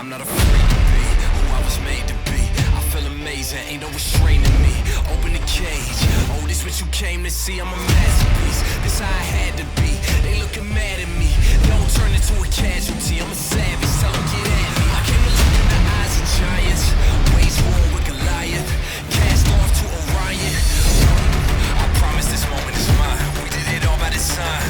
I'm not afraid to be who I was made to be. I feel amazing, ain't no restraining me. Open the cage, oh, this what you came to see. I'm a masterpiece, this how I had to be. They looking mad at me, don't turn into a casualty. I'm a savage, tell them get at me. I came to look in the eyes of giants, wage war with Goliath, cast off to Orion. I promise this moment is mine, we did it all by design.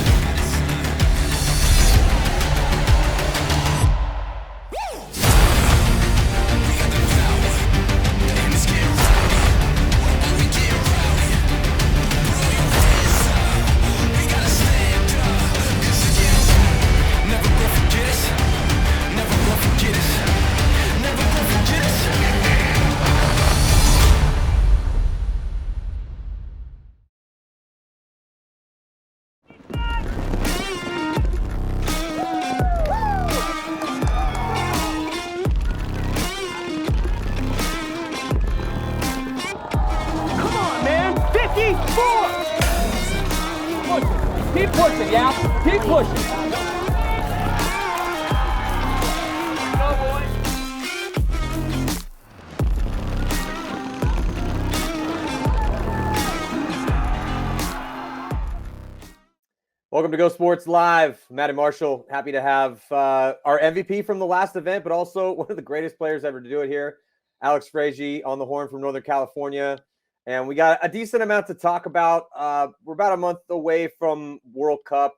Keep pushing, yeah? Keep pushing. Go, boys. Welcome to Go Sports Live. Matty Marshall, happy to have our MVP from the last event, but also one of the greatest players ever to do it here, Alex Fraige on the horn from Northern California. And we got a decent amount to talk about. We're about a month away from World Cup.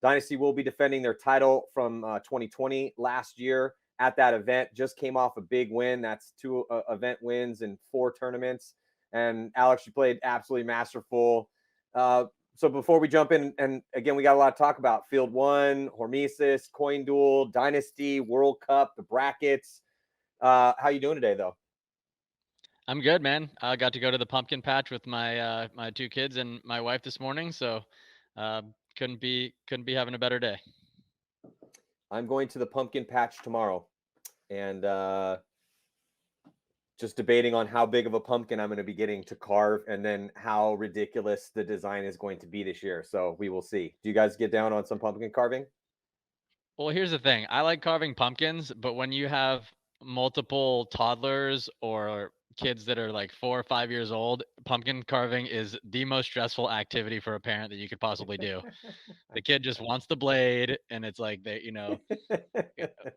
Dynasty will be defending their title from 2020 last year at that event. Just came off a big win. That's 2 event wins in 4 tournaments. And Alex, you played absolutely masterful. So before we jump in, and again, we got a lot to talk about. Field 1, Hormesis, Coin Duel, Dynasty, World Cup, the brackets. How you doing today, though? I'm good, man. I got to go to the pumpkin patch with my my 2 kids and my wife this morning, so couldn't be having a better day. I'm going to the pumpkin patch tomorrow, and just debating on how big of a pumpkin I'm going to be getting to carve, and then how ridiculous the design is going to be this year. So we will see. Do you guys get down on some pumpkin carving? Well, here's the thing. I like carving pumpkins, but when you have multiple toddlers or kids that are like 4 or 5 years old, pumpkin carving is the most stressful activity for a parent that you could possibly do. The kid just wants the blade, and it's like they,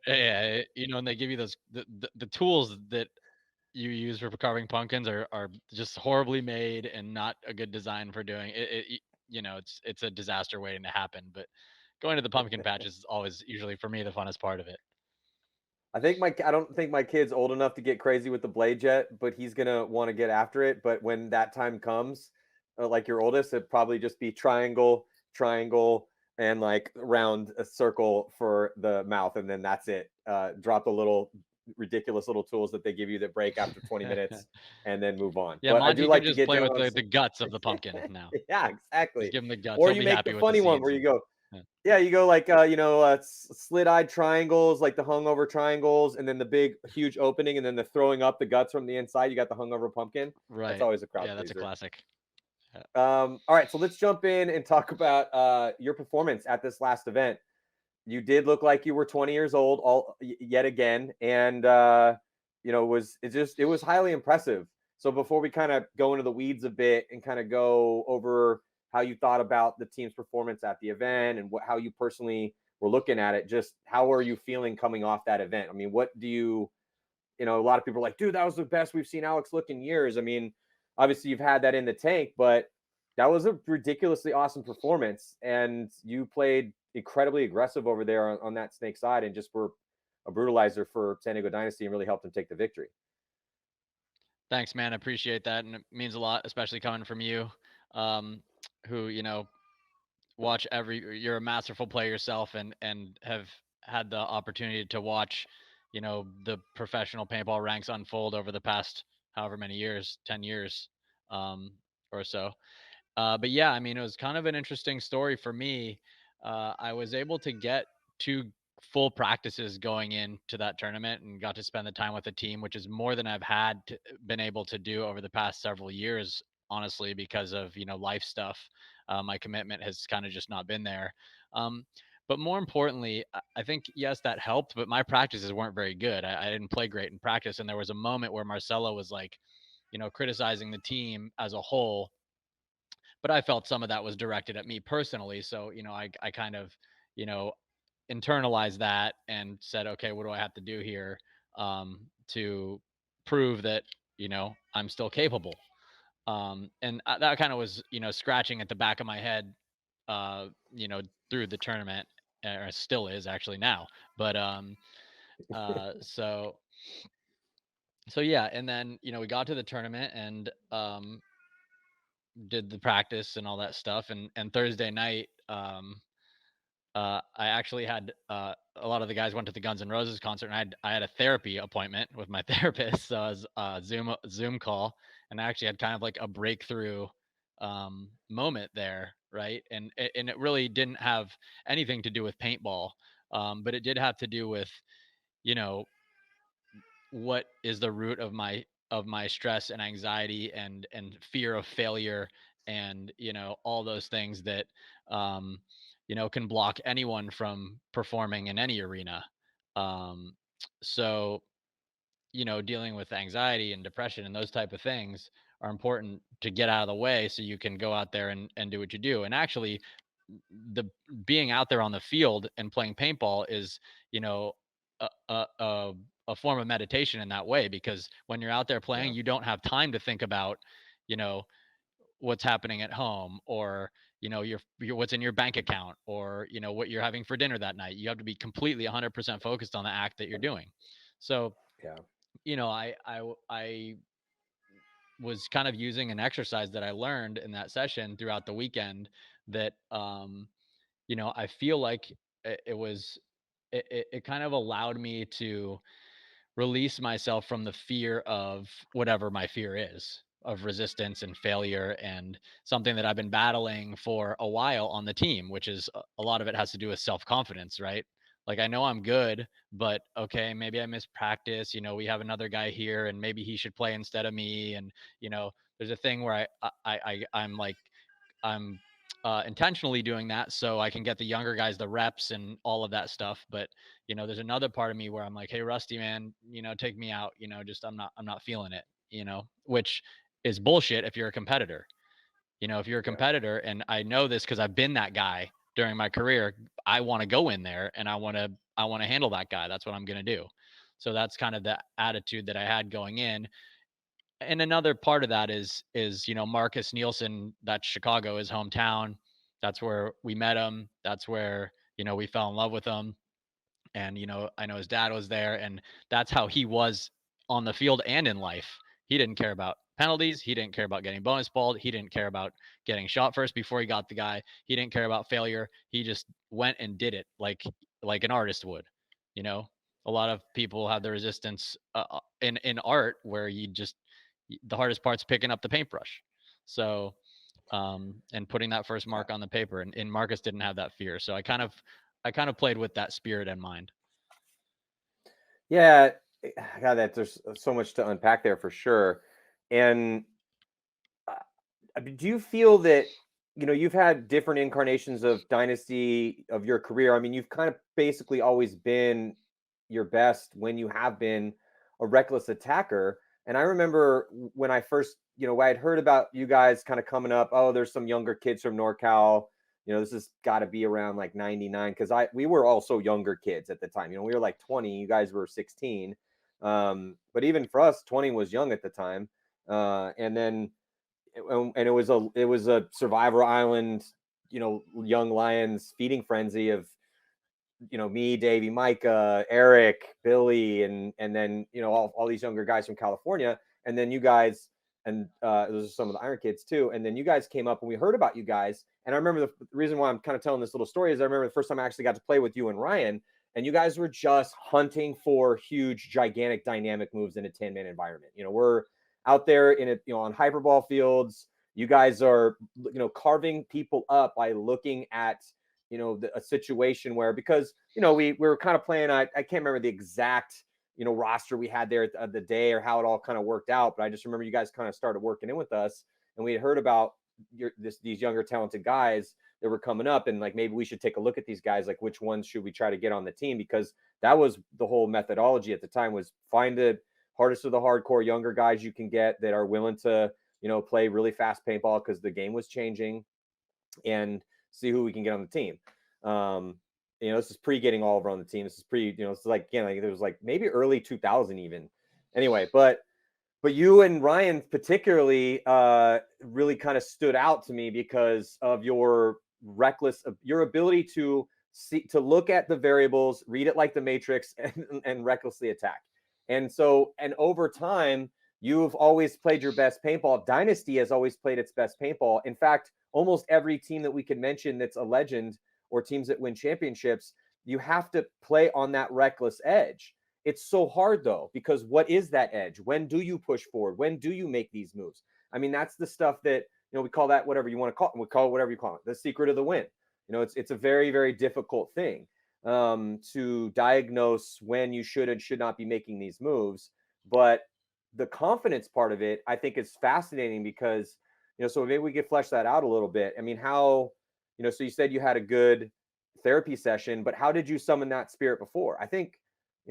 yeah, and they give you the tools that you use for carving pumpkins are just horribly made and not a good design for doing it. It's a disaster waiting to happen. But going to the pumpkin patch is always usually for me the funnest part of it. I don't think my kid's old enough to get crazy with the blade yet, but he's gonna want to get after it. But when that time comes, like your oldest, it'd probably just be triangle, and like round a circle for the mouth, and then that's it. Drop the little ridiculous little tools that they give you that break after 20 minutes, and then move on. Yeah, but Monty, I do you like can to just get play down with on the guts of the pumpkin now. Yeah, exactly. Just give him the guts. Or He'll you be make happy the with funny one seeds. where you go, yeah, you go like slit-eyed triangles, like the hungover triangles, and then the big huge opening, and then the throwing up the guts from the inside. You got the hungover pumpkin. Right. That's always a crowd Yeah, that's pleaser. a classic. All right, so let's jump in and talk about your performance at this last event. You did look like you were 20 years old yet again, and it was highly impressive. So before we kind of go into the weeds a bit and kind of go over how you thought about the team's performance at the event and how you personally were looking at it, just how are you feeling coming off that event? I mean, what do you a lot of people are like, dude, that was the best we've seen Alex look in years. I mean, obviously you've had that in the tank, but that was a ridiculously awesome performance, and you played incredibly aggressive over there on that snake side, and just were a brutalizer for San Diego Dynasty and really helped them take the victory. Thanks, man. I appreciate that, and it means a lot, especially coming from you, who you're a masterful player yourself, and have had the opportunity to watch the professional paintball ranks unfold over the past however many years, 10 years or so. But yeah, I mean, it was kind of an interesting story for me. I was able to get 2 full practices going into that tournament and got to spend the time with the team, which is more than I've been able to do over the past several years, honestly, because of life stuff. My commitment has kind of just not been there. But more importantly, I think, yes, that helped, but my practices weren't very good. I didn't play great in practice. And there was a moment where Marcelo was like, criticizing the team as a whole, but I felt some of that was directed at me personally. So, I kind of, you know, internalized that and said, okay, what do I have to do here to prove that, I'm still capable? And that kind of was, scratching at the back of my head, uh, through the tournament, or still is actually now. But uh, so so yeah, and then we got to the tournament and did the practice and all that stuff, and Thursday night, I actually had a lot of the guys went to the Guns N' Roses concert, and I had a therapy appointment with my therapist. So I was Zoom call, and I actually had kind of like a breakthrough moment there, right? And it really didn't have anything to do with paintball, but it did have to do with you know what is the root of my stress and anxiety and fear of failure, and all those things that um can block anyone from performing in any arena. Um so dealing with anxiety and depression and those type of things are important to get out of the way so you can go out there and do what you do. And actually, the being out there on the field and playing paintball is, you know, a, a, a, a form of meditation in that way, because when you're out there Yeah. playing, you don't have time to think about, you know, what's happening at home, or your what's in your bank account, or what you're having for dinner that night. You have to be completely 100% focused on the act that you're doing. So Yeah. I was kind of using an exercise that I learned in that session throughout the weekend that I feel like it was it kind of allowed me to release myself from the fear of whatever my fear is, of resistance and failure, and something that I've been battling for a while on the team, which is a lot of it has to do with self-confidence, right? Like, I know I'm good, but okay, maybe I missed practice. We have another guy here, and maybe he should play instead of me. And there's a thing where I'm like, I'm intentionally doing that so I can get the younger guys the reps and all of that stuff. But there's another part of me where I'm like, hey, Rusty, man, take me out. Just I'm not feeling it. Which is bullshit if you're a competitor. If you're a Yeah. competitor, and I know this because I've been that guy during my career, I want to go in there and I want to handle that guy. That's what I'm gonna do. So that's kind of the attitude that I had going in. And another part of that is Marcus Nielsen. That's Chicago, his hometown. That's where we met him. That's where we fell in love with him. And I know his dad was there, and that's how he was on the field and in life. He didn't care about penalties. He didn't care about getting bonus balled. He didn't care about getting shot first before he got the guy. He didn't care about failure. He just went and did it like an artist would. you know a lot of people have the resistance in art, where the hardest part's picking up the paintbrush. So and putting that first Yeah. mark on the paper, and Marcus didn't have that fear. So I kind of played with that spirit in mind. Yeah. God, there's so much to unpack there for sure. And do you feel that you've had different incarnations of Dynasty of your career? I mean, you've kind of basically always been your best when you have been a reckless attacker. And I remember when I first, I had heard about you guys kind of coming up. Oh, there's some younger kids from NorCal. This has got to be around like 99, because we were also younger kids at the time. We were like 20. You guys were 16. But even for us, 20 was young at the time. And then and it was a Survivor Island, young lions feeding frenzy of me, Davey, Micah, Eric, Billy, and then all these younger guys from California, and then you guys, and those are some of the Iron Kids too, and then you guys came up and we heard about you guys. And I remember the reason why I'm kind of telling this little story is I remember the first time I actually got to play with you and Ryan, and you guys were just hunting for huge, gigantic, dynamic moves in a 10-man environment. We're out there in it, on hyperball fields. You guys are, carving people up by looking at, a situation where, because, we were kind of playing, I can't remember the exact, roster we had there at the day or how it all kind of worked out. But I just remember you guys kind of started working in with us, and we had heard about these younger talented guys. that were coming up, and like maybe we should take a look at these guys, like which ones should we try to get on the team, because that was the whole methodology at the time, was find the hardest of the hardcore younger guys you can get that are willing to, play really fast paintball because the game was changing, and see who we can get on the team. This is pre getting Oliver on the team. This is pre, it's like, again, like it was like maybe early 2000 even. Anyway, but you and Ryan particularly really kind of stood out to me because of your your ability to look at the variables, read it like the Matrix, and recklessly attack. And so, and over time, you've always played your best paintball. Dynasty has always played its best paintball. In fact, almost every team that we can mention that's a legend, or teams that win championships, you have to play on that reckless edge. It's so hard though, because what is that edge? When do you push forward? When do you make these moves? I mean, that's the stuff that, we call that whatever you want to call it. We call it whatever you call it, the secret of the win. It's a very, very difficult thing to diagnose when you should and should not be making these moves. But the confidence part of it, I think, is fascinating because, so maybe we could flesh that out a little bit. I mean, how, so you said you had a good therapy session, but how did you summon that spirit before? I think,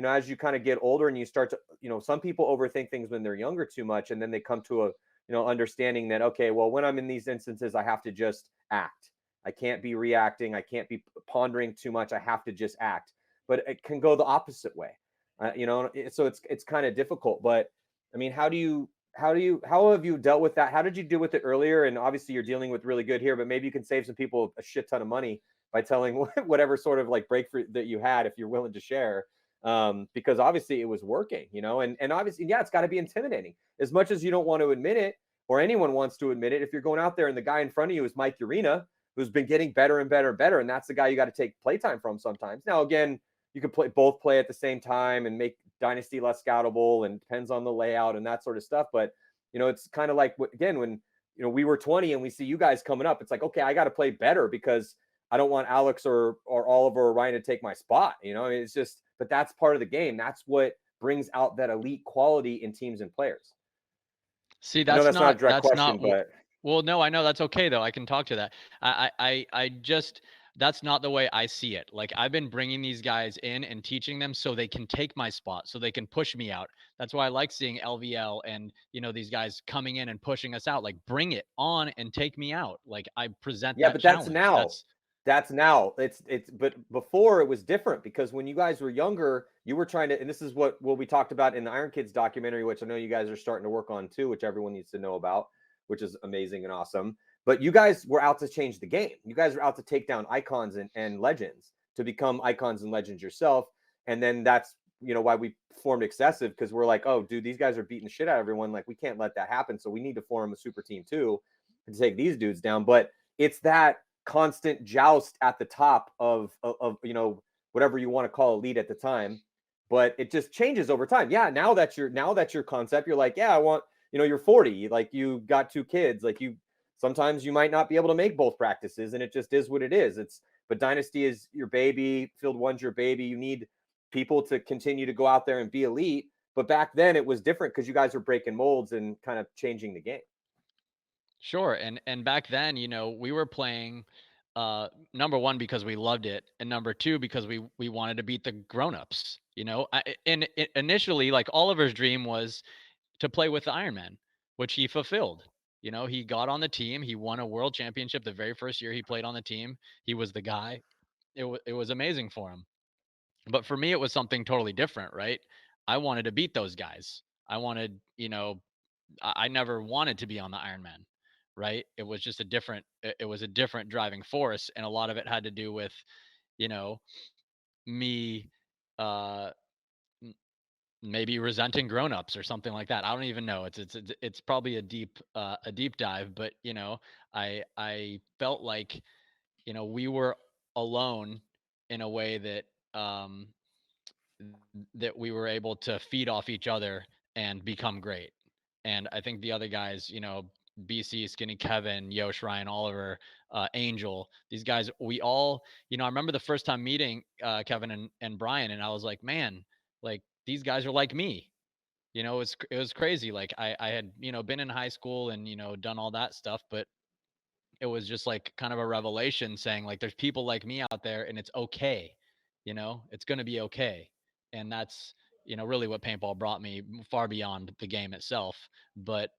as you kind of get older and you start to, some people overthink things when they're younger too much, and then they come to a, understanding that, okay, well, when I'm in these instances, I have to just act. I can't be reacting. I can't be pondering too much. I have to just act. But it can go the opposite way, so it's kind of difficult. But I mean, how have you dealt with that? How did you deal with it earlier? And obviously you're dealing with really good here, but maybe you can save some people a shit ton of money by telling whatever sort of like breakthrough that you had, if you're willing to share, because obviously it was working, and obviously, yeah, it's got to be intimidating as much as you don't want to admit it, or anyone wants to admit it. If you're going out there and the guy in front of you is Mike Urena, who's been getting better and better and better, and that's the guy you got to take playtime from sometimes. Now, again, you can both play at the same time and make Dynasty less scoutable, and depends on the layout and that sort of stuff. But, it's kind of like, again, when, we were 20 and we see you guys coming up, it's like, okay, I got to play better because I don't want Alex or Oliver or Ryan to take my spot. I mean, it's just, but that's part of the game. That's what brings out that elite quality in teams and players. See, I know that's not a not direct question, but well, no, I know that's okay though. I can talk to that. I just, that's not the way I see it. Like, I've been bringing these guys in and teaching them so they can take my spot, so they can push me out. That's why I like seeing LVL and, these guys coming in and pushing us out. Like, bring it on and take me out. Like, I present yeah, that but challenge. that's now. It's but before it was different, because when you guys were younger, you were trying to, and this is what we talked about in the Iron Kids documentary, which I know you guys are starting to work on too, which everyone needs to know about, which is amazing and awesome. But you guys were out to change the game. You guys were out to take down icons and legends, to become icons and legends yourself. And then that's, why we formed Excessive, because we're like, oh, dude, these guys are beating the shit out of everyone. Like, we can't let that happen. So we need to form a super team too to take these dudes down. But it's that constant joust at the top of whatever you want to call elite at the time. But it just changes over time. Yeah, now that's your concept. You're like, yeah, I want, you're 40, like you got 2 kids, like sometimes you might not be able to make both practices, and it just is what it is. But Dynasty is your baby, Field 1's your baby. You need people to continue to go out there and be elite. But back then it was different because you guys were breaking molds and kind of changing the game. Sure. And back then, we were playing, number one, because we loved it, and number two, because we wanted to beat the grown-ups. Initially, like, Oliver's dream was to play with the Iron Man, which he fulfilled. He got on the team. He won a world championship the very first year he played on the team. He was the guy. It was amazing for him. But for me, it was something totally different, right? I wanted to beat those guys. I wanted, I never wanted to be on the Iron Man, right? It was just it was a different driving force. And a lot of it had to do with, you know, me, uh, maybe resenting grown-ups or something like that. I don't even know. It's probably a deep dive, but I felt like, we were alone in a way that, um that we were able to feed off each other and become great. And I think the other guys, BC, Skinny Kevin, Yosh, Ryan, Oliver, Angel, these guys, we all, I remember the first time meeting Kevin and Brian, and I was like, man, like, these guys are like me. It was crazy. Like, I had, been in high school and, done all that stuff, but it was just like kind of a revelation saying like, there's people like me out there and it's okay. It's going to be okay. And that's, really what paintball brought me far beyond the game itself. But,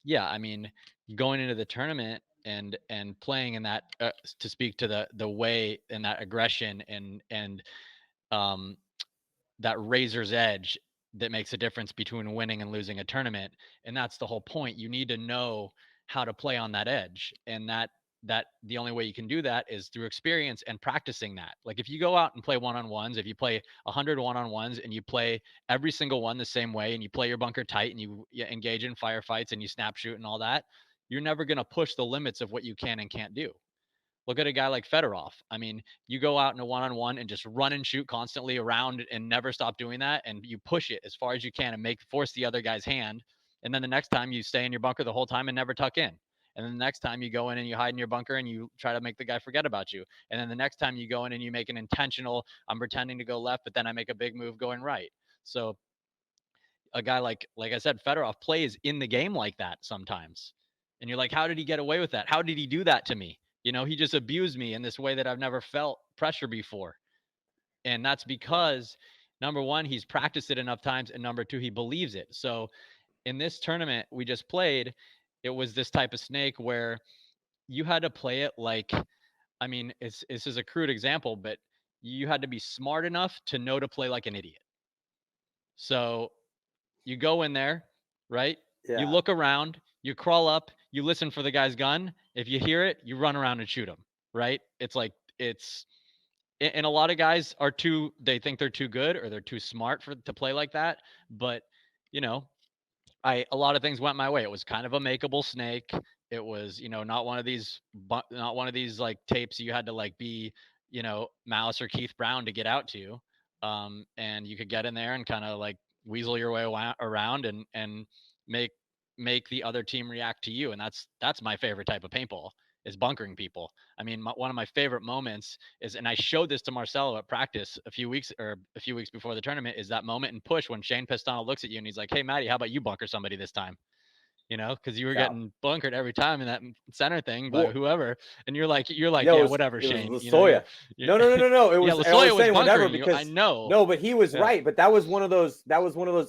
yeah, I mean, going into the tournament and playing in that, to speak to the way and that aggression and um that razor's edge that makes a difference between winning and losing a tournament. And that's the whole point. You need to know how to play on that edge. And that the only way you can do that is through experience and practicing that. Like if you go out and play one-on-ones, if you play 100 one-on-ones and you play every single one the same way and you play your bunker tight and you engage in firefights and you snap shoot and all that, you're never going to push the limits of what you can and can't do. Look at a guy like Fedorov. I mean, you go out in a one-on-one and just run and shoot constantly around and never stop doing that. And you push it as far as you can and force the other guy's hand. And then the next time you stay in your bunker the whole time and never tuck in. And then the next time you go in and you hide in your bunker and you try to make the guy forget about you. And then the next time you go in and you make an intentional, I'm pretending to go left, but then I make a big move going right. So a guy like I said, Fedorov plays in the game like that sometimes. And you're like, how did he get away with that? How did he do that to me? He just abused me in this way that I've never felt pressure before. And that's because number one, he's practiced it enough times. And number two, he believes it. So in this tournament we just played, it was this type of snake where you had to play it like, I mean, this is a crude example, but you had to be smart enough to know to play like an idiot. So you go in there, right? Yeah. You look around, you crawl up, you listen for the guy's gun. If you hear it, you run around and shoot him, right? It's like, and a lot of guys they think they're too good or they're too smart to play like that. But, a lot of things went my way. It was kind of a makeable snake. It was, not one of these like tapes you had to like be, Mouse or Keith Brown to get out to. And you could get in there and kind of like weasel your way around and make the other team react to you. And that's my favorite type of paintball, is bunkering people. I mean, one of my favorite moments is, and I showed this to Marcelo at practice a few weeks before the tournament, is that moment in push when Shane Pistano looks at you and he's like, hey, Matty, how about you bunker somebody this time? Because you were getting bunkered every time in that center thing by whoever, and you're like, yeah, whatever, Shane. Lasoya. No. It was, yeah, Lasoya was whatever bunkering because I know. No, but he was right. But that was one of those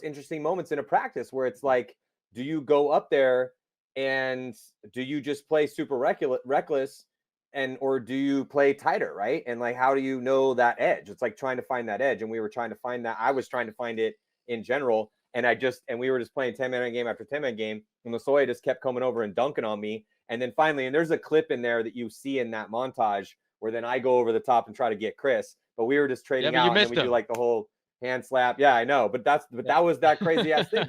interesting moments in a practice where it's like, do you go up there and do you just play super reckless, or do you play tighter, right? And like, how do you know that edge? It's like trying to find that edge, and we were trying to find that. I was trying to find it in general. And we were just playing 10-minute game after 10-minute game. And Lasoya just kept coming over and dunking on me. And then finally, and there's a clip in there that you see in that montage where then I go over the top and try to get Chris. But we were just trading out. And then we do like the whole hand slap. Yeah, I know. But that was that crazy ass thing.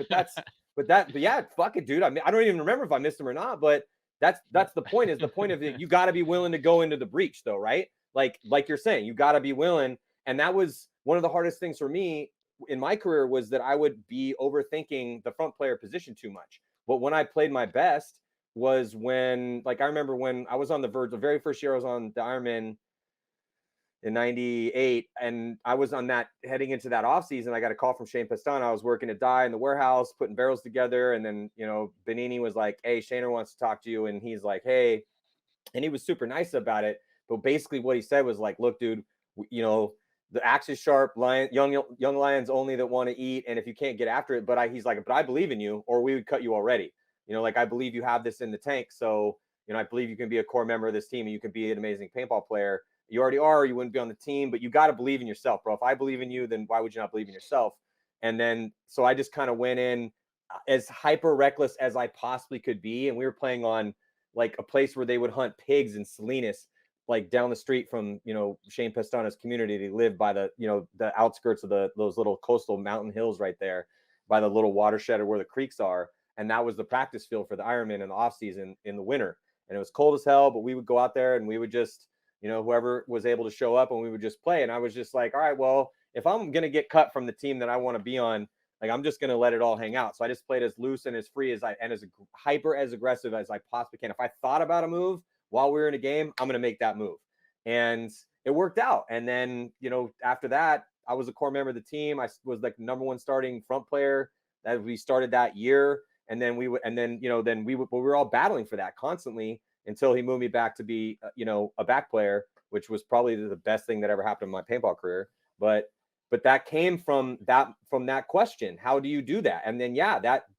But yeah, fuck it, dude. I mean, I don't even remember if I missed him or not. But that's the point, is the point of it. You got to be willing to go into the breach though, right? Like you're saying, you got to be willing. And that was one of the hardest things for me in my career, was that I would be overthinking the front player position too much. But when I played my best was when, like, I remember when I was on the verge, the very first year I was on the Ironman in 98, and I was on that heading into that off season. I got a call from Shane Pistano. I was working at Dye in the warehouse, putting barrels together. And then, Benini was like, hey, Shaner wants to talk to you. And he's like, hey, and he was super nice about it. But basically what he said was like, look, dude, the axe is sharp, young lions only that want to eat. And if you can't get after it, he's like, but I believe in you, or we would cut you already. Like, I believe you have this in the tank. So, I believe you can be a core member of this team and you can be an amazing paintball player. You already are, you wouldn't be on the team, but you got to believe in yourself, bro. If I believe in you, then why would you not believe in yourself? And then, so I just kind of went in as hyper reckless as I possibly could be. And we were playing on like a place where they would hunt pigs in Salinas, like down the street from, Shane Pistano's community. They live by the, the outskirts of those little coastal mountain hills right there by the little watershed or where the creeks are. And that was the practice field for the Ironman in the off season in the winter. And it was cold as hell, but we would go out there and we would just, whoever was able to show up, and we would just play. And I was just like, all right, well, if I'm going to get cut from the team that I want to be on, like, I'm just going to let it all hang out. So I just played as loose and as free as as hyper, as aggressive as I possibly can. If I thought about a move while we were in a game, I'm going to make that move. And it worked out. And then, after that, I was a core member of the team. I was like number one starting front player that we started that year. And then we were all battling for that constantly. until he moved me back to be, a back player, which was probably the best thing that ever happened in my paintball career. But that came from that question. How do you do that? And then,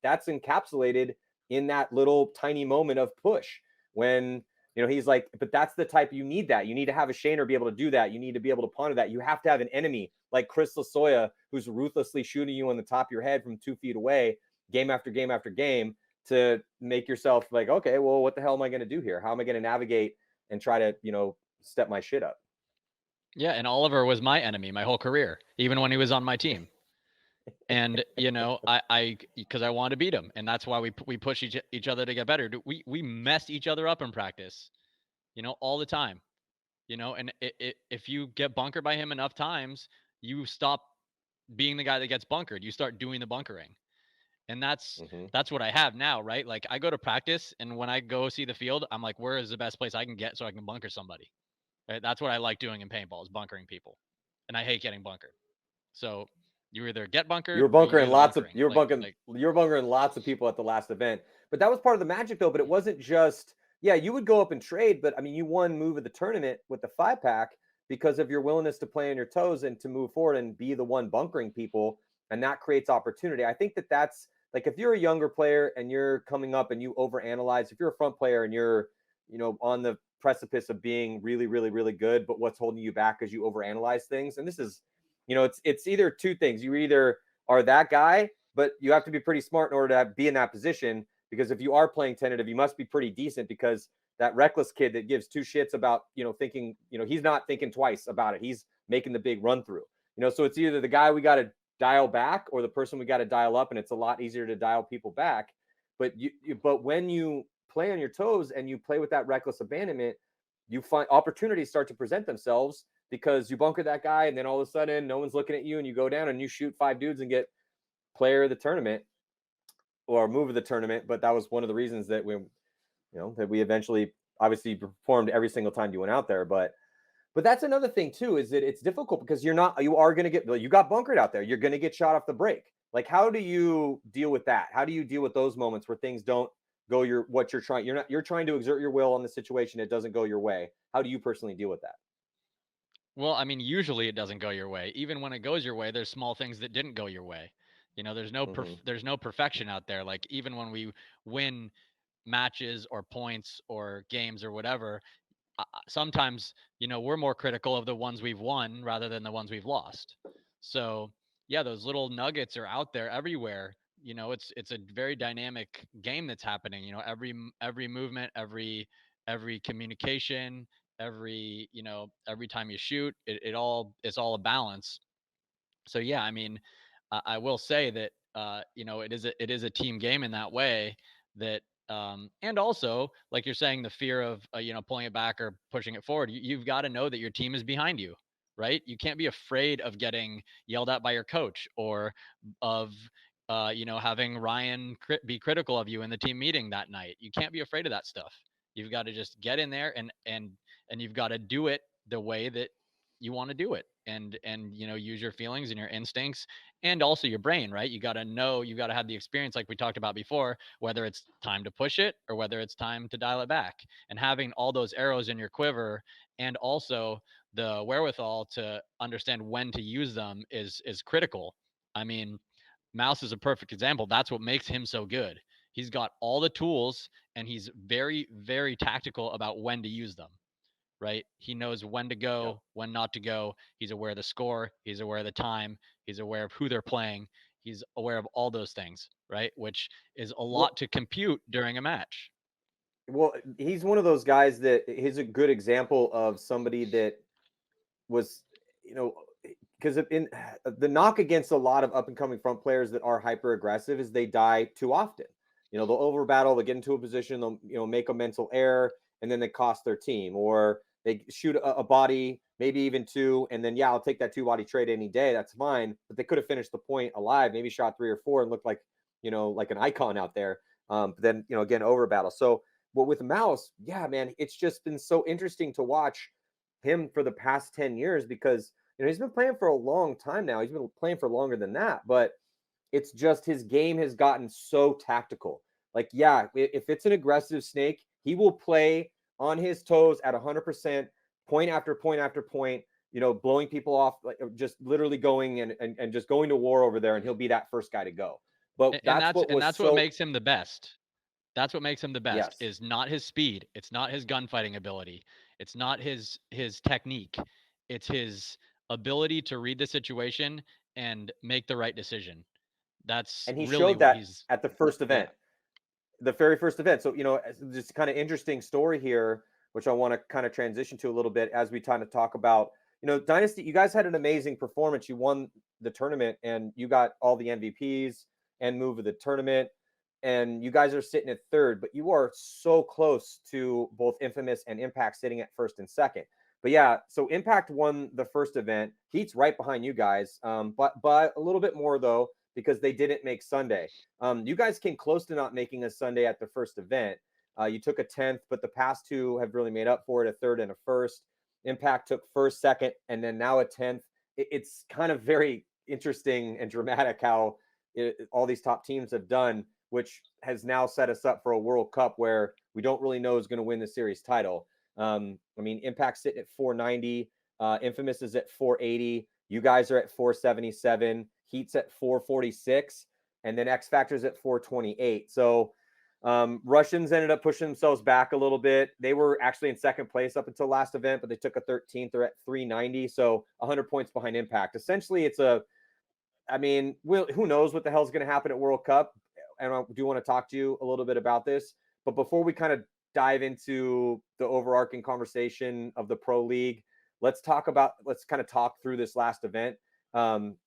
that's encapsulated in that little tiny moment of push when, he's like, but that's the type you need that. You need to have a Shaner be able to do that. You need to be able to ponder that. You have to have an enemy like Chris Lasoya, who's ruthlessly shooting you on the top of your head from 2 feet away, game after game after game, to make yourself like, okay, well, what the hell am I going to do here? How am I going to navigate and try to, step my shit up? Yeah. And Oliver was my enemy my whole career, even when he was on my team. And, because I wanted to beat him. And that's why we push each other to get better. We mess each other up in practice, all the time, and if you get bunkered by him enough times, you stop being the guy that gets bunkered. You start doing the bunkering. And that's what I have now, right? Like I go to practice, and when I go see the field, I'm like, where is the best place I can get so I can bunker somebody? Right? That's what I like doing in paintball, is bunkering people. And I hate getting bunkered. So you either get bunkered. You were bunkering lots of people at the last event. But that was part of the magic, though. But it wasn't just, you would go up and trade, but I mean, you won move of the tournament with the 5-pack because of your willingness to play on your toes and to move forward and be the one bunkering people. And that creates opportunity. I think that's like, if you're a younger player and you're coming up and you overanalyze, if you're a front player and you're, on the precipice of being really, really, really good, but what's holding you back is you overanalyze things. And this is, it's either two things. You either are that guy, but you have to be pretty smart in order to be in that position, because if you are playing tentative, you must be pretty decent, because that reckless kid that gives 2 shits about, thinking, he's not thinking twice about it. He's making the big run through, so it's either the guy we got to dial back or the person we got to dial up. And it's a lot easier to dial people back. But but when you play on your toes and you play with that reckless abandonment, you find opportunities start to present themselves, because you bunker that guy and then all of a sudden no one's looking at you and you go down and you shoot 5 dudes and get player of the tournament or move of the tournament. But that was one of the reasons that we eventually obviously performed every single time you went out there. But that's another thing too, is that it's difficult because you got bunkered out there. You're going to get shot off the break. Like, how do you deal with that? How do you deal with those moments where things don't go you're trying to exert your will on the situation. It doesn't go your way. How do you personally deal with that? Well, I mean, usually it doesn't go your way. Even when it goes your way, there's small things that didn't go your way. There's no perfection out there. Like, even when we win matches or points or games or whatever, sometimes, we're more critical of the ones we've won rather than the ones we've lost. So yeah, those little nuggets are out there everywhere. It's a very dynamic game that's happening. Every movement, every communication, every time you shoot, it's all a balance. So yeah, I mean, I will say that it is a team game in that way. That and also, like you're saying, the fear of pulling it back or pushing it forward. You've got to know that your team is behind you, right? You can't be afraid of getting yelled at by your coach, or of having Ryan be critical of you in the team meeting that night. You can't be afraid of that stuff. You've got to just get in there and you've got to do it the way that you want to do it, and use your feelings and your instincts, and also your brain, right? You got to have the experience, like we talked about before, whether it's time to push it or whether it's time to dial it back, and having all those arrows in your quiver, and also the wherewithal to understand when to use them is critical. I mean, Mouse is a perfect example. That's what makes him so good. He's got all the tools, and he's very, very tactical about when to use them. Right? He knows when to go, when not to go. He's aware of the score. He's aware of the time. He's aware of who they're playing. He's aware of all those things, right? Which is a lot to compute during a match. Well, he's one of those guys that he's a good example of somebody that was, because in the knock against a lot of up and coming front players that are hyper aggressive is they die too often. They'll over battle, they'll get into a position, they'll make a mental error, and then they cost their team, or they shoot a body, maybe even 2, and then I'll take that 2-body trade any day. That's fine, but they could have finished the point alive, maybe shot 3 or 4 and looked like like an icon out there. But then again, over battle. So, but with Mouse, man, it's just been so interesting to watch him for the past 10 years, because he's been playing for a long time now. He's been playing for longer than that, but it's just his game has gotten so tactical. Like, if it's an aggressive snake, He will play on his toes at 100%, point after point after point, blowing people off, like just literally going and just going to war over there, and he'll be that first guy to go. But And that's what was that's what so makes him the best. That's what makes him the best, yes. is not his speed. It's not his gunfighting ability. It's not his technique. It's his ability to read the situation and make the right decision. That's And he really showed what that he's at the first yeah. event, the very first event. So, just kind of interesting story here, which I want to kind of transition to a little bit as we kind of talk about, Dynasty. You guys had an amazing performance. You won the tournament and you got all the MVPs and move of the tournament. And you guys are sitting at third, but you are so close to both Infamous and Impact sitting at first and second. But yeah, so Impact won the first event. Heat's right behind you guys, but a little bit more though, because they didn't make Sunday. You guys came close to not making a Sunday at the first event. You took a 10th, but the past two have really made up for it, a third and a first. Impact took first, second, and then now a 10th. It's kind of very interesting and dramatic how all these top teams have done, which has now set us up for a World Cup where we don't really know who's going to win the series title. I mean, Impact's sitting at 490. Infamous is at 480. You guys are at 477. Heat's at 446. And then X Factor's at 428. So Russians ended up pushing themselves back a little bit. They were actually in second place up until last event, but they took a 13th. They're at 390. So 100 points behind Impact. Essentially, I mean, who knows what the hell's going to happen at World Cup? And I do want to talk to you a little bit about this. But before we kind of dive into the overarching conversation of the Pro League, let's kind of talk through this last event,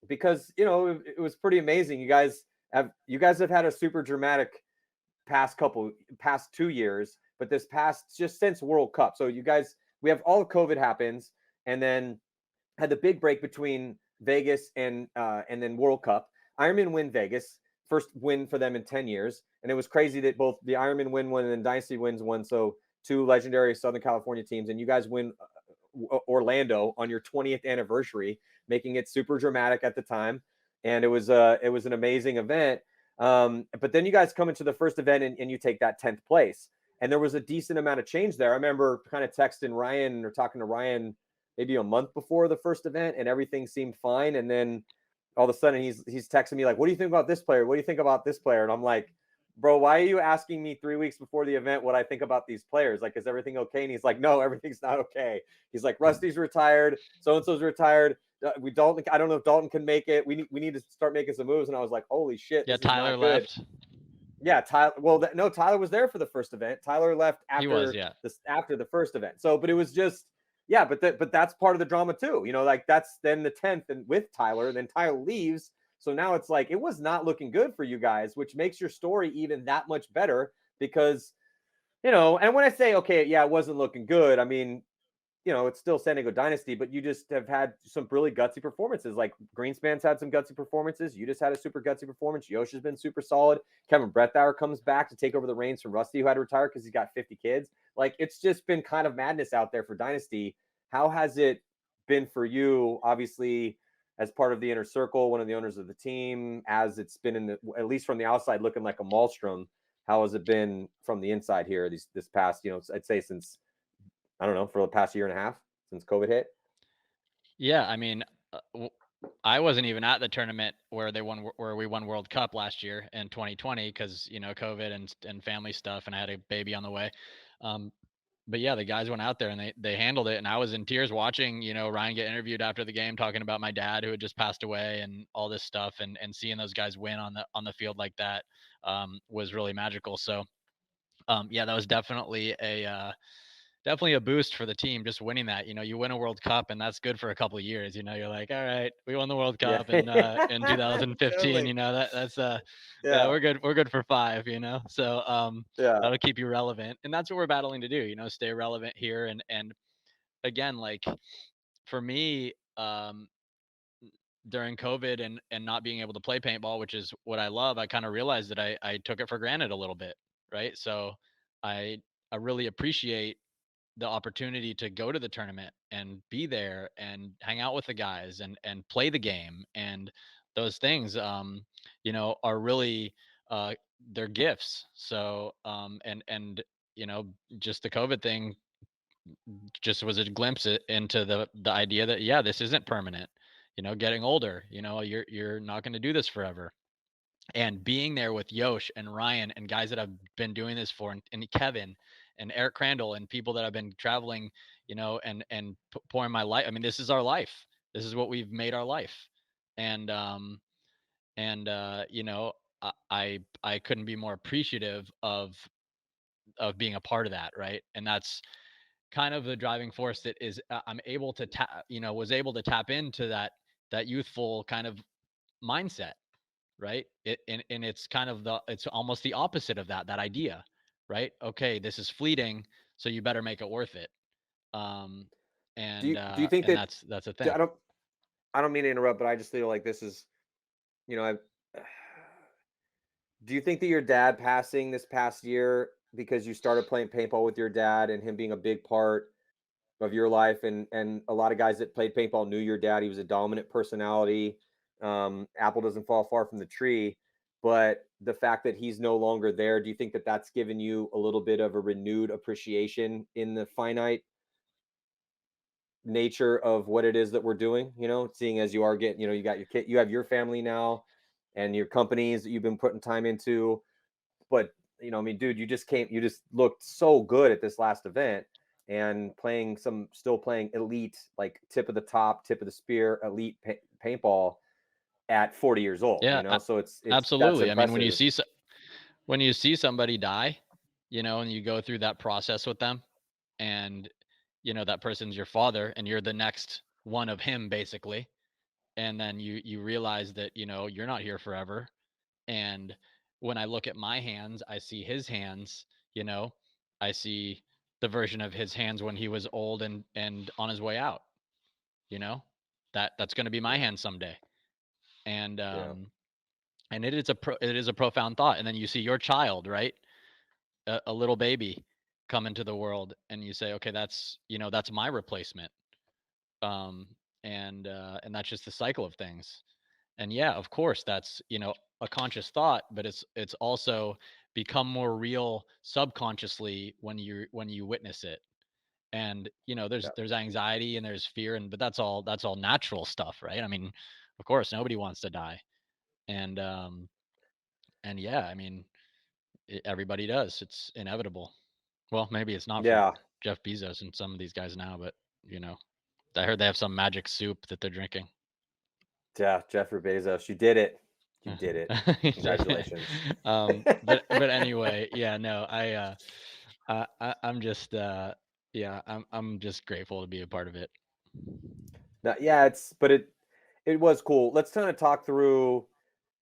because it was pretty amazing. You guys have had a super dramatic past 2 years, but this past, just since World Cup. So we have all of COVID happens, and then had the big break between Vegas and then World Cup. Ironman win Vegas, first win for them in 10 years. And it was crazy that both the Ironman win one and then Dynasty wins one. So two legendary Southern California teams, and you guys win Orlando on your 20th anniversary, making it super dramatic at the time. And it was an amazing event. But then you guys come into the first event and you take that 10th place. And there was a decent amount of change there. I remember kind of texting Ryan or talking to Ryan maybe a month before the first event, and everything seemed fine. And then all of a sudden he's texting me like, what do you think about this player? What do you think about this player? And I'm like, bro, why are you asking me 3 weeks before the event what I think about these players? Like, is everything okay? And he's like, no, everything's not okay. He's like, Rusty's retired. So-and-so's retired. I don't know if Dalton can make it. We need to start making some moves. And I was like, holy shit. Yeah, this is Tyler not good. left. Yeah, Tyler. Well, no, Tyler was there for the first event. Tyler left after after the first event. So, but it was just, yeah, but that's part of the drama too. Like that's then the 10th and with Tyler, then Tyler leaves. So now it's like, it was not looking good for you guys, which makes your story even that much better because, and when I say, okay, yeah, it wasn't looking good, I mean, it's still San Diego Dynasty, but you just have had some really gutsy performances. Like Greenspan's had some gutsy performances. You just had a super gutsy performance. Yosh has been super solid. Kevin Brettauer comes back to take over the reins from Rusty, who had to retire because he's got 50 kids. Like, it's just been kind of madness out there for Dynasty. How has it been for you? Obviously, as part of the inner circle, one of the owners of the team, as it's been at least from the outside, looking like a maelstrom. How has it been from the inside here? This past, I'd say since, I don't know, for the past year and a half since COVID hit. Yeah, I mean, I wasn't even at the tournament where we won World Cup last year in 2020 because COVID and family stuff, and I had a baby on the way. But yeah, the guys went out there and they handled it, and I was in tears watching Ryan get interviewed after the game, talking about my dad who had just passed away and all this stuff, and seeing those guys win on the field like that was really magical. So yeah, that was definitely a boost for the team, just winning that. You win a World Cup, and that's good for a couple of years. You're like, all right, we won the World Cup in 2015. Totally. That's Yeah. we're good for 5. So Yeah. that'll keep you relevant, and that's what we're battling to do. Stay relevant here, and again, like for me, during COVID and not being able to play paintball, which is what I love, I kind of realized that I took it for granted a little bit, right? So I really appreciate the opportunity to go to the tournament and be there and hang out with the guys and play the game, and those things are really they're gifts. So and just the COVID thing just was a glimpse into the idea that, yeah, this isn't permanent. Getting older, you're not going to do this forever. And being there with Yosh and Ryan and guys that I've been doing this for, and Kevin and Eric Crandall and people that I've been traveling, and pouring my life. I mean, this is our life. This is what we've made our life. And I couldn't be more appreciative of being a part of that, right? And that's kind of the driving force that is I'm able to was able to tap into that youthful kind of mindset, right? And it's kind of it's almost the opposite of that idea, right? Okay, this is fleeting, so you better make it worth it. Do you think that that's a thing. I don't mean to interrupt, but I just feel like this is, do you think that your dad passing this past year, because you started playing paintball with your dad and him being a big part of your life, and a lot of guys that played paintball knew your dad, he was a dominant personality. Apple doesn't fall far from the tree, but the fact that he's no longer there, do you think that that's given you a little bit of a renewed appreciation in the finite nature of what it is that we're doing, seeing as you are getting, you got your kid, you have your family now and your companies that you've been putting time into, but I mean, dude, you just looked so good at this last event and still playing elite, like tip of the spear, elite paintball at 40 years old, Yeah, so it's absolutely. I mean, when you you see somebody die, and you go through that process with them, and that person's your father and you're the next one of him, basically, and then you realize that you're not here forever. And when I look at my hands, I see his hands. I see the version of his hands when he was old and on his way out. That's going to be my hand someday. And and it is a profound thought. And then you see your child, right, a little baby come into the world, and you say, okay, that's my replacement. And that's just the cycle of things. And yeah, of course, that's a conscious thought, but it's also become more real subconsciously when you witness it. And there's anxiety and there's fear, but that's all natural stuff, right? I mean, of course, nobody wants to die. And yeah, I mean, everybody does. It's inevitable. Well, maybe it's not for yeah Jeff Bezos and some of these guys now, but I heard they have some magic soup that they're drinking. yeah Jeffrey Bezos, you did it. Congratulations. But anyway, yeah, no, I'm just yeah, I'm just grateful to be a part of it. No, yeah, it was cool. Let's kind of talk through,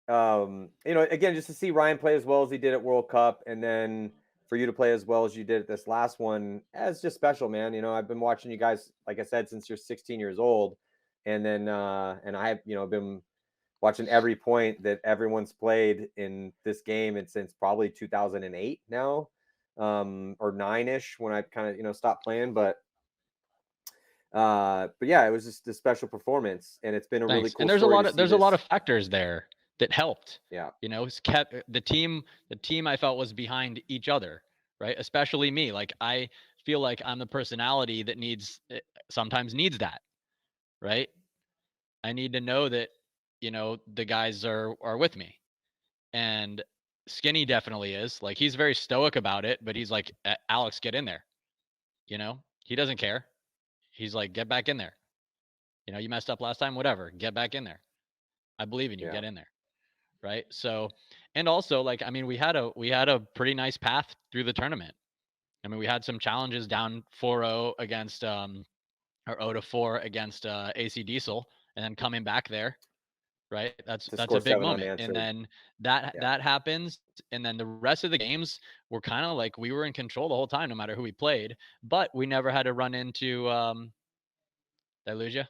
again, just to see Ryan play as well as he did at World Cup, and then for you to play as well as you did at this last one, it's just special, man. I've been watching you guys, like I said, since you're 16 years old, and then and I've been watching every point that everyone's played in this game, and since probably 2008 now, or 9-ish when I kind of stopped playing, but yeah, it was just a special performance, and it's been a really cool. And there's a lot of factors there that helped. Yeah, It's kept the team I felt was behind each other, right? Especially me. Like, I feel like I'm the personality that sometimes needs that, right? I need to know that the guys are with me. And Skinny definitely is. Like, he's very stoic about it, but he's like, Alex, get in there. He doesn't care. He's like, get back in there. You messed up last time, whatever, get back in there. I believe in you. Get in there. Right. So, and also, like, I mean, we had a pretty nice path through the tournament. I mean, we had some challenges down 4-0 against or 0-4 against AC Diesel, and then coming back there. Right. That's a big moment. And then that happens. And then the rest of the games were kind of like we were in control the whole time, no matter who we played, but we never had to run into, did I lose you?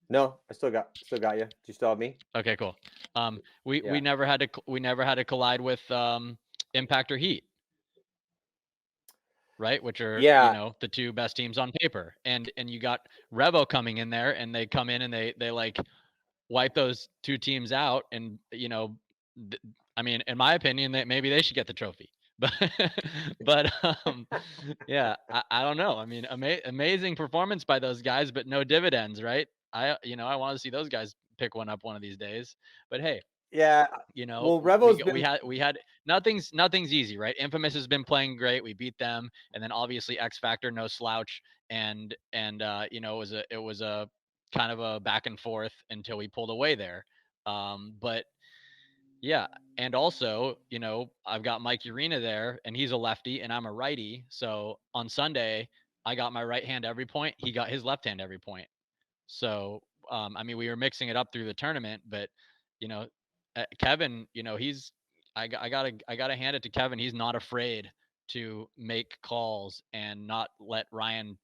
No, I still got you. Do you still have me? Okay, cool. We never had to collide with Impact or Heat, right? Which are the two best teams on paper. And you got Revo coming in there, and they come in and they like wipe those two teams out. And I mean, in my opinion, that maybe they should get the trophy. but but yeah, I don't know. I mean, amazing performance by those guys, but no dividends, right? I want to see those guys pick one up one of these days. But hey, Yeah. Well, Revo's we been had nothing's easy, right? Infamous has been playing great. We beat them, and then obviously X Factor, no slouch, and it was a kind of a back and forth until we pulled away there. But yeah, and also, I've got Mike Urena there, and he's a lefty, and I'm a righty. So on Sunday, I got my right hand every point. He got his left hand every point. So, I mean, we were mixing it up through the tournament, but you know, Kevin, I gotta hand it to Kevin. He's not afraid to make calls and not let Ryan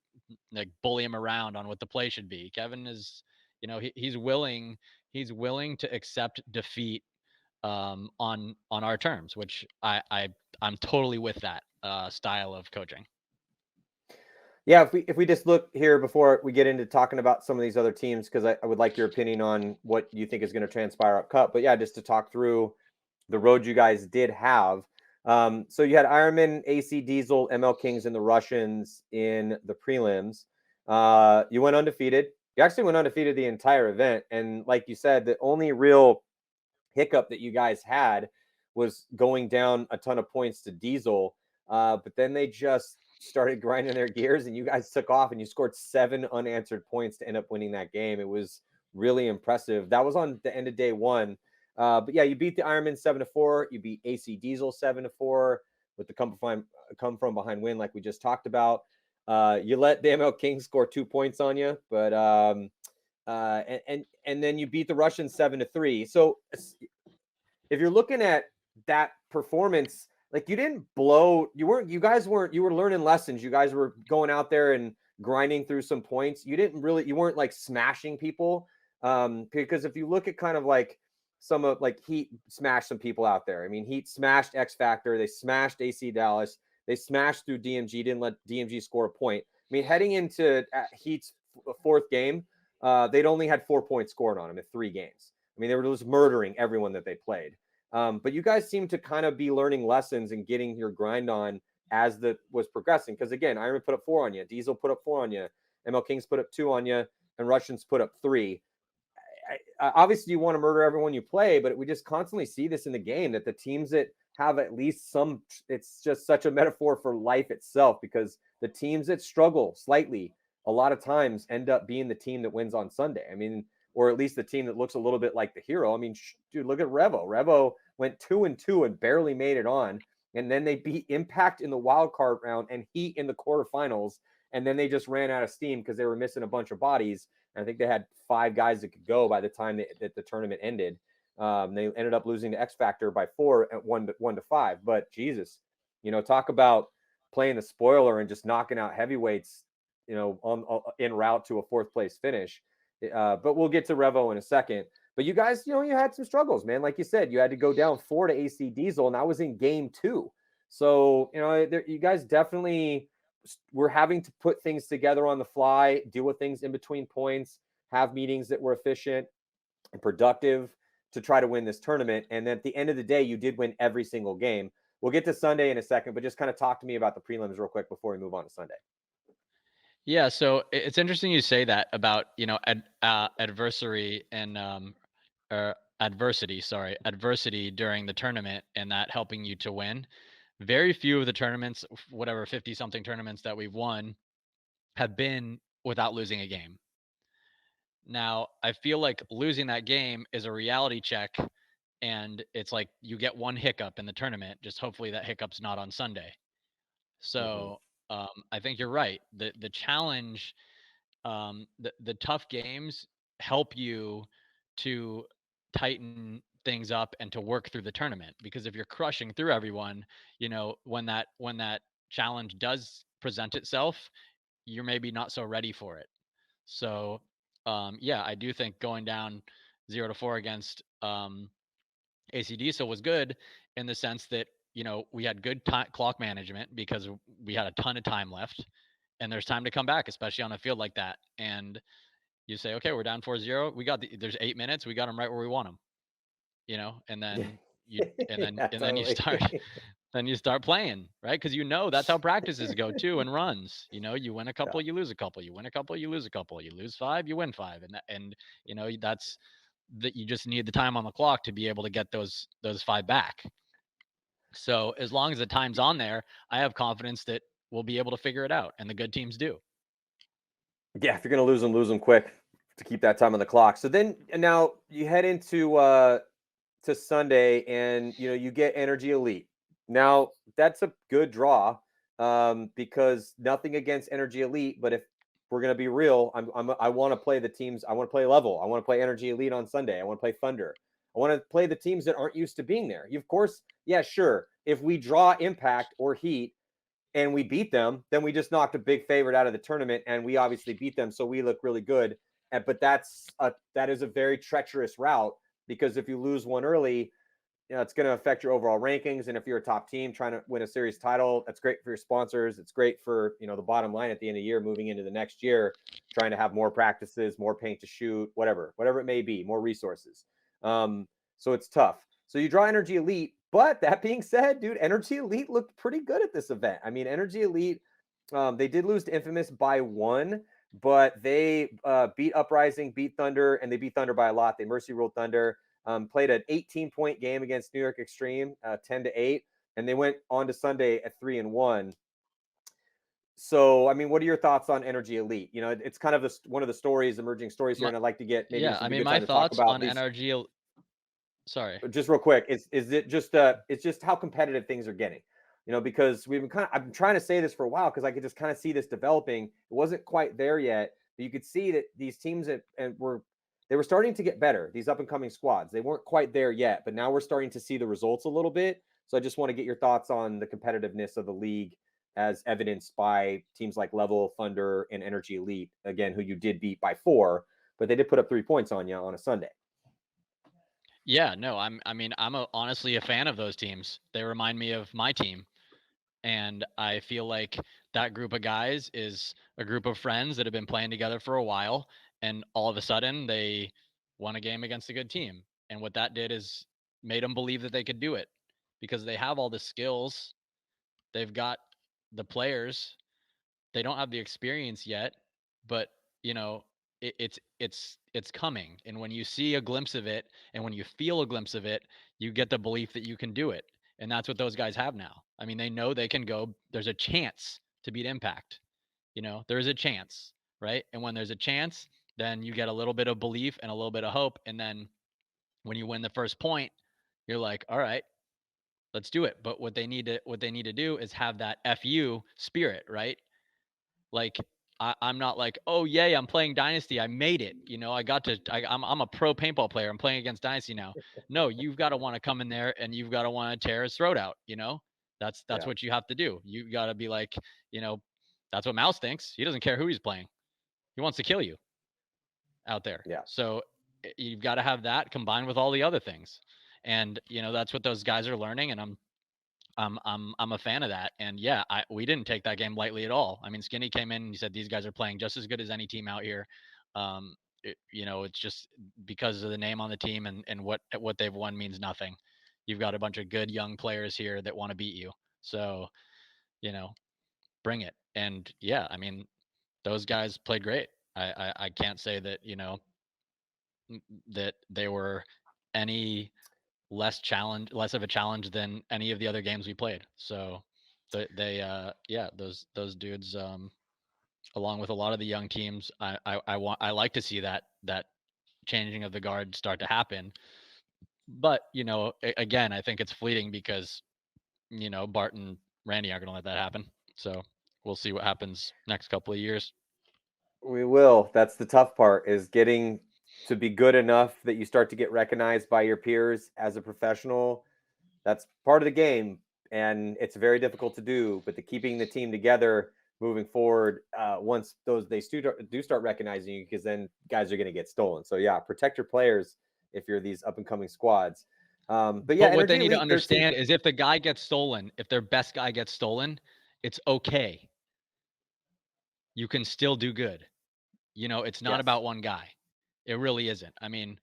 like bully him around on what the play should be. Kevin is, he's willing to accept defeat on our terms, which I'm totally with that style of coaching. Yeah, if we just look here before we get into talking about some of these other teams, because I would like your opinion on what you think is going to transpire up Cup. But yeah, just to talk through the road you guys did have. So you had Ironman, AC Diesel, ML Kings, and the Russians in the prelims. You went undefeated. You actually went undefeated the entire event. And like you said, the only real hiccup that you guys had was going down a ton of points to Diesel. But then they just started grinding their gears and you guys took off and you scored 7 unanswered points to end up winning that game. It was really impressive. That was on the end of day 1. But yeah, you beat the Ironman 7-4. You beat AC Diesel 7-4 with the come from behind win, like we just talked about. You let the ML King score 2 points on you, but and then you beat the Russians 7-3. So if you're looking at that performance, like you didn't blow, you were learning lessons. You guys were going out there and grinding through some points. You weren't like smashing people. Because if you look at kind of like some of like Heat smashed some people out there. I mean, Heat smashed X Factor, they smashed AC Dallas, they smashed through DMG, didn't let DMG score a point. I mean, heading into Heat's 4th game, they'd only had 4 points scored on them in 3 games. I mean, they were just murdering everyone that they played. But you guys seem to kind of be learning lessons and getting your grind on as the was progressing. Because again, Iron put up 4 on you, Diesel put up 4 on you, ML Kings put up 2 on you, and Russians put up 3. Obviously, you want to murder everyone you play, but we just constantly see this in the game that the teams that have at least some, it's just such a metaphor for life itself, because the teams that struggle slightly a lot of times end up being the team that wins on Sunday. I mean, or at least the team that looks a little bit like the hero. I mean, dude, look at Revo. Revo went 2-2 and barely made it on. And then they beat Impact in the wild card round and Heat in the quarterfinals. And then they just ran out of steam because they were missing a bunch of bodies. And I think they had 5 guys that could go by the time that the tournament ended. They ended up losing to X Factor by 4 at 1-5. But Jesus, talk about playing the spoiler and just knocking out heavyweights, en route to a 4th place finish. But we'll get to Revo in a second. But you guys, you had some struggles, man. Like you said, you had to go down 4 to AC Diesel, and that was in game 2. So, you guys definitely were having to put things together on the fly, deal with things in between points, have meetings that were efficient and productive to try to win this tournament. And then at the end of the day, you did win every single game. We'll get to Sunday in a second, but just kind of talk to me about the prelims real quick before we move on to Sunday. Yeah, so it's interesting you say that about adversary and adversity during the tournament and that helping you to win. Very few of the tournaments, whatever 50 something tournaments that we've won, have been without losing a game. Now, I feel like losing that game is a reality check, and it's like you get one hiccup in the tournament. Just hopefully that hiccup's not on Sunday. So I think you're right. The challenge, the tough games help you to tighten things up and to work through the tournament. Because if you're crushing through everyone, when that challenge does present itself, you're maybe not so ready for it. So yeah, I do think going down 0-4 against AC Diesel was good in the sense that we had good clock management because we had a ton of time left, and there's time to come back, especially on a field like that. And you say, okay, we're down 4-0. There's 8 minutes. We got them right where we want them, and then you Yeah, then you start totally. then you start playing, right? Because that's how practices go too, and runs. You win a couple, you lose a couple, you win a couple, you lose a couple, you lose five, you win five, and that's that. You just need the time on the clock to be able to get those five back. So as long as the time's on there, I have confidence that we'll be able to figure it out, and the good teams do. Yeah, if you're gonna lose them quick to keep that time on the clock. So then now you head into to Sunday, and you get Energy Elite. Now that's a good draw, because nothing against Energy Elite, but if we're gonna be real, I want to play the teams. I want to play level. I want to play Energy Elite on Sunday. I want to play Thunder. I want to play the teams that aren't used to being there. Of course, yeah, sure. If we draw Impact or Heat and we beat them, then we just knocked a big favorite out of the tournament, and we obviously beat them, so we look really good. But that is a very treacherous route, because if you lose one early, it's going to affect your overall rankings. And if you're a top team trying to win a series title, that's great for your sponsors. It's great for the bottom line at the end of the year, moving into the next year, trying to have more practices, more paint to shoot, whatever it may be, more resources. So it's tough. So you draw Energy Elite. But that being said, dude, Energy Elite looked pretty good at this event. I mean, Energy Elite, they did lose to Infamous by 1, but they beat Uprising, beat Thunder, and they beat Thunder by a lot. They mercy ruled Thunder, played an 18-point game against New York Extreme, 10-8, and they went on to Sunday at 3-1. So, I mean, what are your thoughts on Energy Elite? It's kind of one of the stories, emerging stories here, and I'd like to get maybe Yeah, I mean, good my time to talk thoughts about on these. NRG. Sorry. Just real quick, is it just it's just how competitive things are getting, because I've been trying to say this for a while, because I could just kind of see this developing. It wasn't quite there yet, but you could see that these teams they were starting to get better. These up and coming squads, they weren't quite there yet, but now we're starting to see the results a little bit. So I just want to get your thoughts on the competitiveness of the league, as evidenced by teams like Level, Thunder, and Energy Elite, again, who you did beat by 4, but they did put up 3 points on you on a Sunday. Yeah, no, I'm honestly a fan of those teams. They remind me of my team. And I feel like that group of guys is a group of friends that have been playing together for a while. And all of a sudden they won a game against a good team. And what that did is made them believe that they could do it, because they have all the skills. They've got the players. They don't have the experience yet, but it's coming. And when you see a glimpse of it, and when you feel a glimpse of it, you get the belief that you can do it. And that's what those guys have now. I mean, they know they can go. There's a chance to beat Impact. There's a chance, right? And when there's a chance, then you get a little bit of belief and a little bit of hope. And then when you win the first point, you're like, all right, let's do it. But what they need to do is have that FU spirit, right? Like, I'm not like, oh yay, I'm playing Dynasty, I made it. I'm a pro paintball player. I'm playing against Dynasty now. No, you've got to want to come in there, and you've got to want to tear his throat out. That's Yeah. what you have to do. You got to be like, that's what Mouse thinks. He doesn't care who he's playing. He wants to kill you out there. Yeah. So you've got to have that combined with all the other things, and that's what those guys are learning. And I'm a fan of that. And yeah, we didn't take that game lightly at all. I mean, Skinny came in and he said these guys are playing just as good as any team out here. It's just because of the name on the team, and what they've won means nothing. You've got a bunch of good young players here that want to beat you. So, bring it. And yeah, I mean, those guys played great. I can't say that, that they were any less of a challenge than any of the other games we played. So those dudes, along with a lot of the young teams, I like to see that changing of the guard start to happen. But again, I think it's fleeting, because Bart and Randy aren't going to let that happen. So we'll see what happens next couple of years. We will. That's the tough part, is getting to be good enough that you start to get recognized by your peers as a professional. That's part of the game, and it's very difficult to do. But keeping the team together moving forward, once they do start recognizing you, because then guys are going to get stolen. So yeah, protect your players if you're these up and coming squads. But yeah, But what they need to 13 understand is, if the guy gets stolen, if their best guy gets stolen, it's okay. You can still do good. It's not Yes. about one guy. It really isn't. I mean,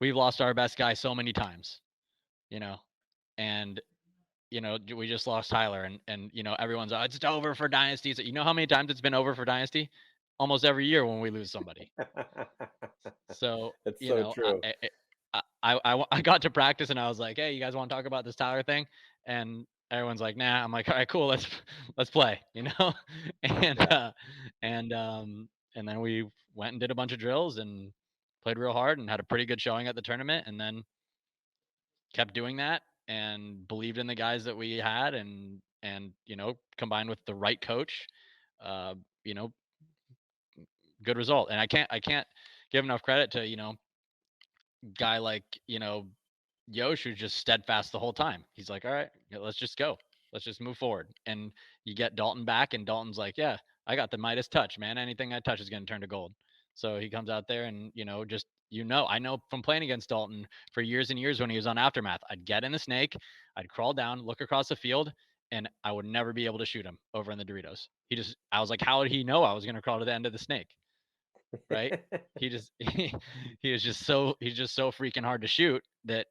we've lost our best guy so many times, and we just lost Tyler, and everyone's it's over for Dynasty. So you know how many times it's been over for Dynasty? Almost every year when we lose somebody. So That's so true. I got to practice and I was like, hey, you guys want to talk about this Tyler thing? And everyone's like, nah. I'm like, all right, cool, let's play, and Yeah. and then we went and did a bunch of drills and played real hard and had a pretty good showing at the tournament, and then kept doing that and believed in the guys that we had, and combined with the right coach, uh, you know, good result. And I can't give enough credit to guy like Yosh, who's just steadfast the whole time. He's like, all right, let's just go. Let's just move forward. And you get Dalton back, and Dalton's like, yeah, I got the Midas touch, man. Anything I touch is going to turn to gold. So he comes out there and, just, I know from playing against Dalton for years and years when he was on Aftermath, I'd get in the snake, I'd crawl down, look across the field, and I would never be able to shoot him over in the Doritos. I was like, how would he know I was going to crawl to the end of the snake? Right? He just he's just so freaking hard to shoot that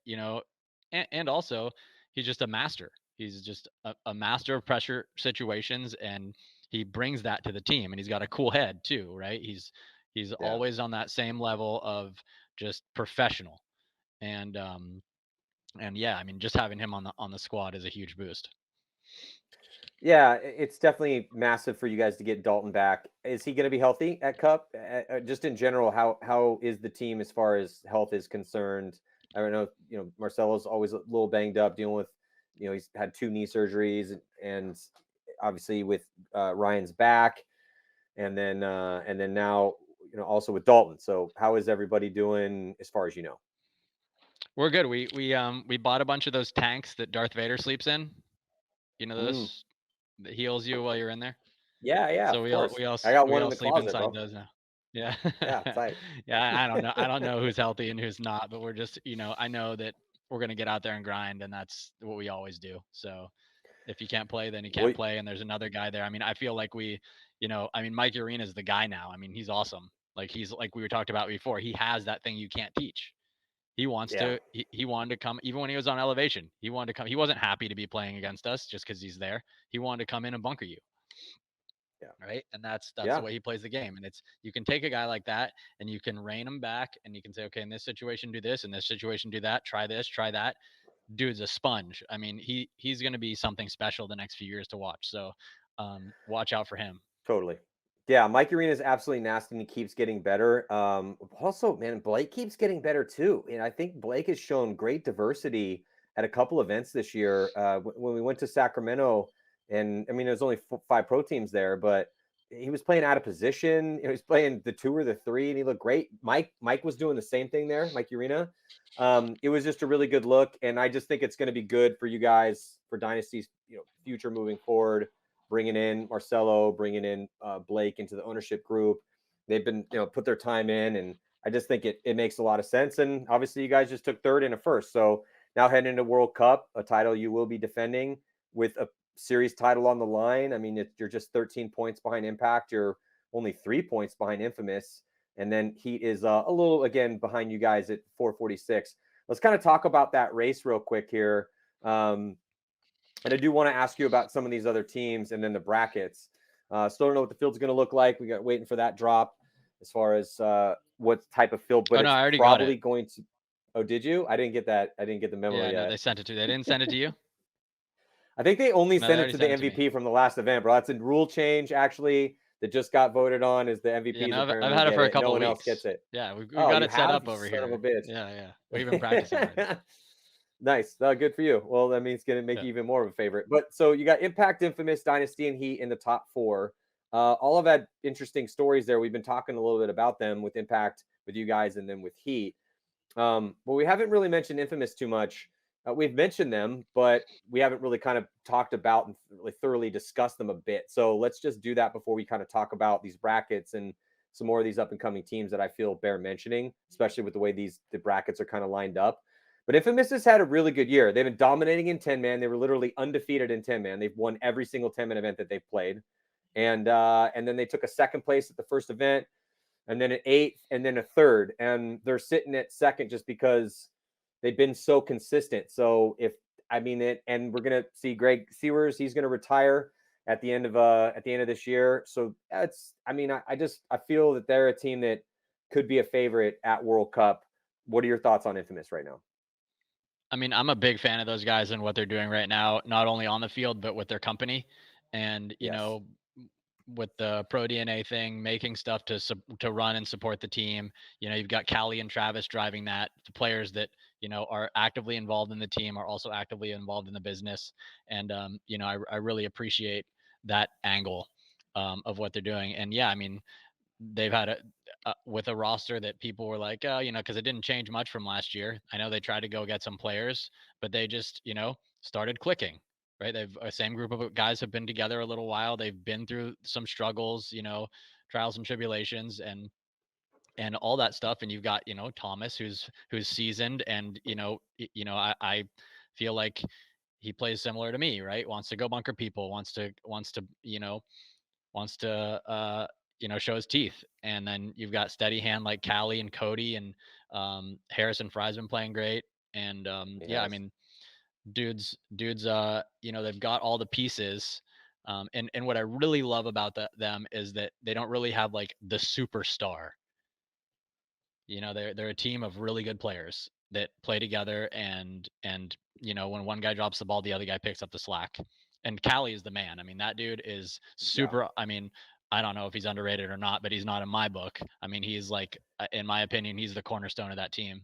and also he's just a master. He's just a master of pressure situations, and he brings that to the team, and he's got a cool head too, right? He's Yeah. always on that same level of just professional, and yeah, I mean, just having him on the squad is a huge boost. Yeah, it's definitely massive for you guys to get Dalton back. Is he going to be healthy at Cup? Just in general, how is the team as far as health is concerned? I don't know. Marcelo's always a little banged up, dealing with, he's had 2 knee surgeries, and obviously with Ryan's back, and then now, also with Dalton. So how is everybody doing as far as you know? We're good. We bought a bunch of those tanks that Darth Vader sleeps in. Those that heals you while you're in there. Yeah, So of course. I we got one in all the sleep closet, inside bro. those now. Yeah. Yeah, tight. Yeah, I don't know who's healthy and who's not, but we're just, I know that we're going to get out there and grind, and that's what we always do. So if you can't play, then you can't play, and there's another guy there. I mean, I feel like Mike Arena is the guy now. I mean, he's awesome. Like, he's like we were talked about before. He has that thing you can't teach. He wants Yeah. to. He wanted to come, even when he was on elevation. He wanted to come. He wasn't happy to be playing against us just because he's there. He wanted to come in and bunker you. Yeah. Right. And that's Yeah. the way he plays the game. And you can take a guy like that and you can rein him back, and you can say, okay, in this situation, do this, in this situation, do that, try this, try that. Dude's a sponge. I mean, he's going to be something special the next few years to watch. So watch out for him. Totally. Yeah, Mike Arena is absolutely nasty, and he keeps getting better. Also, man, Blake keeps getting better too. And I think Blake has shown great diversity at a couple events this year. When we went to Sacramento, and I mean, there's only 5 pro teams there, but he was playing out of position. He was playing the 2 or the 3, and he looked great. Mike was doing the same thing there, Mike Arena. It was just a really good look, and I just think it's going to be good for you guys for Dynasty's future moving forward. Bringing in Marcelo, bringing in Blake into the ownership group. They've been, put their time in, and I just think it makes a lot of sense. And obviously, you guys just took 3rd and a 1st. So now heading into World Cup, a title you will be defending with a series title on the line. I mean, you're just 13 points behind Impact. You're only 3 points behind Infamous. And then Heat is a little, again, behind you guys at 446. Let's kind of talk about that race real quick here. And I do want to ask you about some of these other teams and then the brackets. Still don't know what the field's going to look like. We got waiting for that drop as far as what type of field. But no, I already probably got it. going to. Oh, did you? I didn't get that. I didn't get the memo yet. No, they sent it to. They didn't send it to you. I think they only sent it to the MVP from the last event, bro. That's a rule change actually that just got voted on as the MVP. Yeah, no, I've had it for a couple of weeks. No one else gets it. Yeah, we got it set up over here. Son of a bitch. Yeah. We've been practicing. Nice. Good for you. Well, that means it's going to make you even more of a favorite. But so you got Impact, Infamous, Dynasty, and Heat in the top 4. All of that interesting stories there. We've been talking a little bit about them with Impact, with you guys, and then with Heat. But we haven't really mentioned Infamous too much. We've mentioned them, but we haven't really kind of talked about and really thoroughly discussed them a bit. So let's just do that before we kind of talk about these brackets and some more of these up and coming teams that I feel bear mentioning, especially with the way the brackets are kind of lined up. But Infamous has had a really good year. They've been dominating in 10-man. They were literally undefeated in 10-man. They've won every single 10-man event that they've played. And then they took a 2nd place at the first event, and then an 8th, and then a 3rd. And they're sitting at 2nd just because they've been so consistent. So if I mean it, and we're gonna see Greg Sewers. He's gonna retire at the end of this year. So I mean, I feel that they're a team that could be a favorite at World Cup. What are your thoughts on Infamous right now? I mean, I'm a big fan of those guys and what they're doing right now, not only on the field, but with their company. And, Yes. with the Pro DNA thing, making stuff to run and support the team. You've got Callie and Travis driving that. The players that, are actively involved in the team are also actively involved in the business. And, I really appreciate that angle of what they're doing. And yeah, I mean, they've had with a roster that people were like, oh, because it didn't change much from last year. I know they tried to go get some players, but they just, started clicking, right? They've a same group of guys have been together a little while. They've been through some struggles, trials and tribulations and all that stuff. And you've got, Thomas, who's seasoned, and, I feel like he plays similar to me, right? Wants to go bunker people, wants to, show his teeth. And then you've got steady hand like Callie and Cody, and Harrison Fry's been playing great. And yeah, I mean, dudes, they've got all the pieces. And what I really love about them is that they don't really have like the superstar. They're a team of really good players that play together, and when one guy drops the ball, the other guy picks up the slack. And Callie is the man. I mean, that dude is super. Yeah. I mean, I don't know if he's underrated or not, but he's not in my book. I mean, he's like, in my opinion, he's the cornerstone of that team.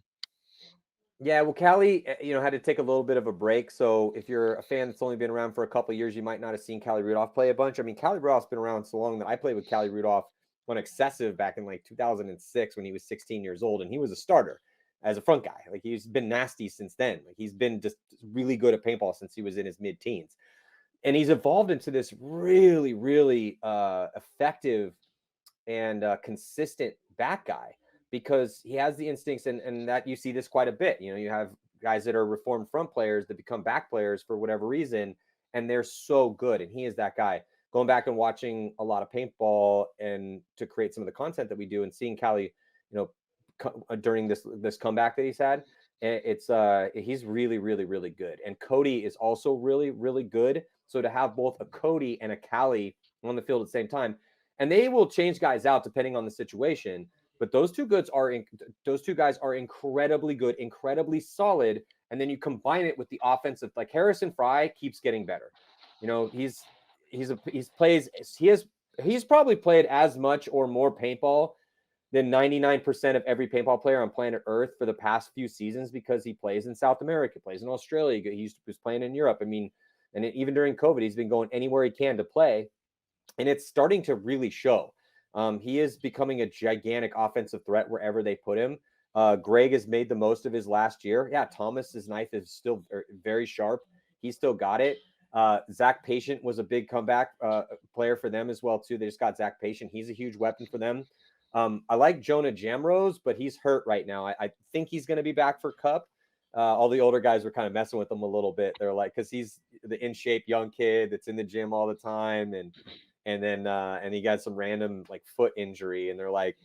Yeah, well, Callie, had to take a little bit of a break. So if you're a fan that's only been around for a couple of years, you might not have seen Callie Rudolph play a bunch. I mean, Callie Rudolph's been around so long that I played with Callie Rudolph on Excessive back in like 2006 when he was 16 years old, and he was a starter as a front guy. Like, he's been nasty since then. Like, he's been just really good at paintball since he was in his mid-teens. And he's evolved into this really, really effective and consistent back guy, because he has the instincts, and that you see this quite a bit. You have guys that are reformed front players that become back players for whatever reason, and they're so good. And he is that guy. Going back and watching a lot of paintball and to create some of the content that we do, and seeing Callie, during this comeback that he's had, he's really, really, really good. And Cody is also really, really good. So to have both a Cody and a Callie on the field at the same time, and they will change guys out depending on the situation. But those two guys are incredibly good, incredibly solid. And then you combine it with the offensive, like Harrison Fry keeps getting better. He's probably played as much or more paintball than 99% of every paintball player on planet Earth for the past few seasons, because he plays in South America, plays in Australia. He was playing in Europe. I mean, and even during COVID, he's been going anywhere he can to play. And it's starting to really show. He is becoming a gigantic offensive threat wherever they put him. Greg has made the most of his last year. Yeah, Thomas's knife is still very sharp. He's still got it. Zach Patient was a big comeback player for them as well, too. They just got Zach Patient. He's a huge weapon for them. I like Jonah Jamrose, but he's hurt right now. I think he's going to be back for Cup. All the older guys were kind of messing with him a little bit. They're like, because he's the in-shape young kid that's in the gym all the time, and he got some random like foot injury, and they're like,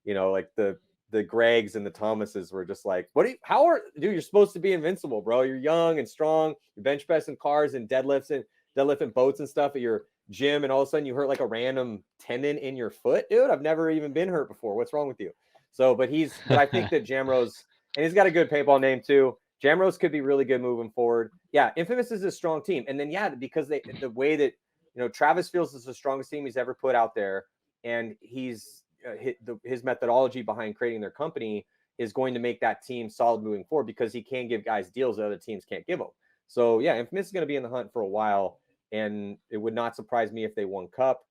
like the Gregs and the Thomases were just like, dude, you're supposed to be invincible, bro. You're young and strong. You're bench pressing cars and deadlifting boats and stuff at your gym, and all of a sudden you hurt like a random tendon in your foot, dude. I've never even been hurt before. What's wrong with you? So, but I think that Jamrose, and he's got a good paintball name too. Jamrose could be really good moving forward. Yeah, Infamous is a strong team, and then because the way that Travis feels is the strongest team he's ever put out there, and he's his methodology behind creating their company is going to make that team solid moving forward, because he can give guys deals that other teams can't give them. So yeah, Infamous is going to be in the hunt for a while, and it would not surprise me if they won Cup.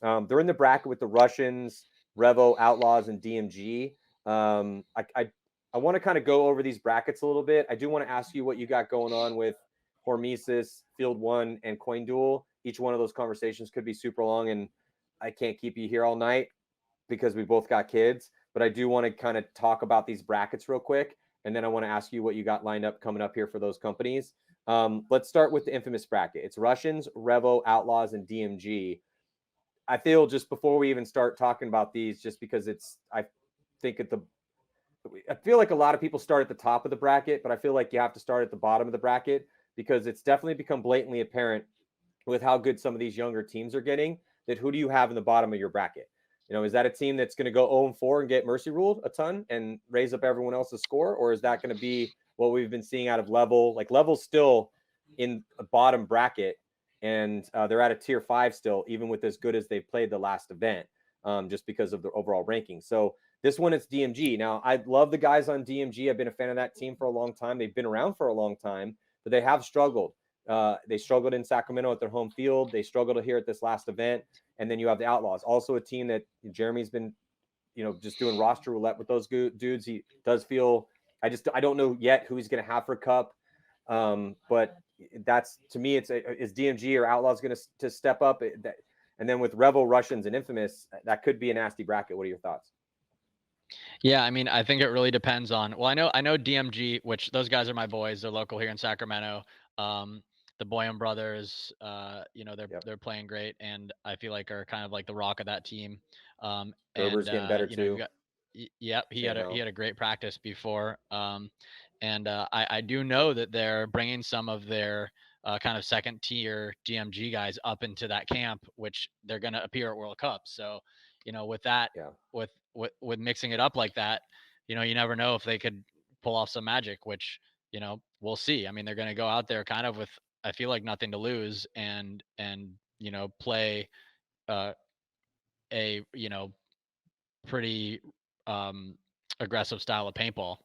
They're in the bracket with the Russians, Revo, Outlaws, and DMG. I want to kind of go over these brackets a little bit. I do want to ask you what you got going on with Hormesis, Field 1, and Coin Duel. Each one of those conversations could be super long, and I can't keep you here all night because we both got kids. But I do want to kind of talk about these brackets real quick, and then I want to ask you what you got lined up coming up here for those companies. Let's start with the Infamous bracket. It's Russians, Revo, Outlaws, and DMG. I feel, just before we even start talking about these, just because I feel like a lot of people start at the top of the bracket, but I feel like you have to start at the bottom of the bracket, because it's definitely become blatantly apparent with how good some of these younger teams are getting, that who do you have in the bottom of your bracket? You know, is that a team that's going to go 0-4 and get mercy ruled a ton and raise up everyone else's score? Or is that going to be what we've been seeing out of Level? Like Level's still in a bottom bracket, and they're at a tier 5 still, even with as good as they've played the last event, just because of the overall ranking. So this one, it's DMG. Now, I love the guys on DMG. I've been a fan of that team for a long time. They've been around for a long time, but they have struggled. They struggled in Sacramento at their home field. They struggled here at this last event. And then you have the Outlaws, also a team that Jeremy's been, just doing roster roulette with those dudes. He does feel, I don't know yet who he's going to have for Cup. But that's, to me, is DMG or Outlaws going to step up? And then with Rebel, Russians, and Infamous, that could be a nasty bracket. What are your thoughts? Yeah, I mean, I think it really depends on. Well, I know DMG, which those guys are my boys. They're local here in Sacramento. The Boyan brothers, they're playing great, and I feel like are kind of like the rock of that team. Gerber's getting better too. Yep, he had a great practice before. And I do know that they're bringing some of their kind of second tier DMG guys up into that camp, which they're going to appear at World Cup. So, with that, with mixing it up like that, you never know if they could pull off some magic, which, we'll see. I mean, they're going to go out there kind of with, I feel like, nothing to lose and play a, pretty aggressive style of paintball.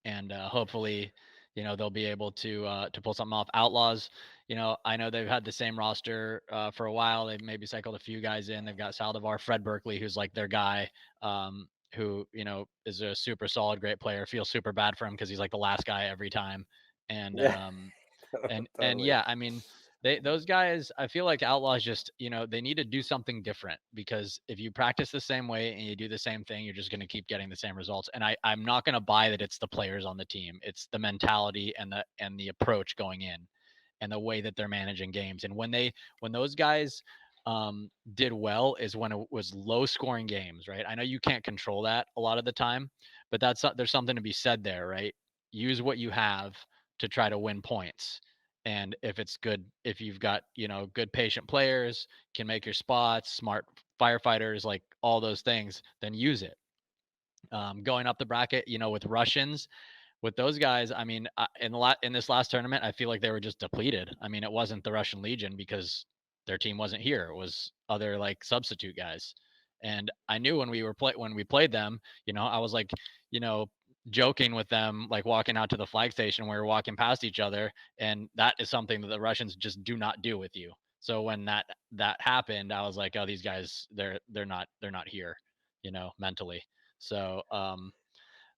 And hopefully, they'll be able to pull something off. Outlaws, I know they've had the same roster for a while. They've maybe cycled a few guys in. They've got Saldivar, Fred Berkeley, who's like their guy, who is a super solid, great player. Feel super bad for him because he's like the last guy every time. And and yeah, I mean, those guys, I feel like Outlaws just, they need to do something different, because if you practice the same way and you do the same thing, you're just going to keep getting the same results. And I'm not going to buy that it's the players on the team. It's the mentality and the approach going in and the way that they're managing games. And when those guys did well is when it was low scoring games, right? I know you can't control that a lot of the time, but there's something to be said there, right? Use what you have to try to win points. And if it's good, if you've got, good patient players, can make your spots, smart firefighters, like all those things, then use it. Going up the bracket, with Russians, with those guys, I mean, in this last tournament, I feel like they were just depleted. I mean, it wasn't the Russian Legion because their team wasn't here. It was other like substitute guys. And I knew when we played them, I was like, joking with them, like walking out to the flag station, we were walking past each other, and that is something that the Russians just do not do with you. So when that happened, I was like, oh, these guys, they're not here, mentally. So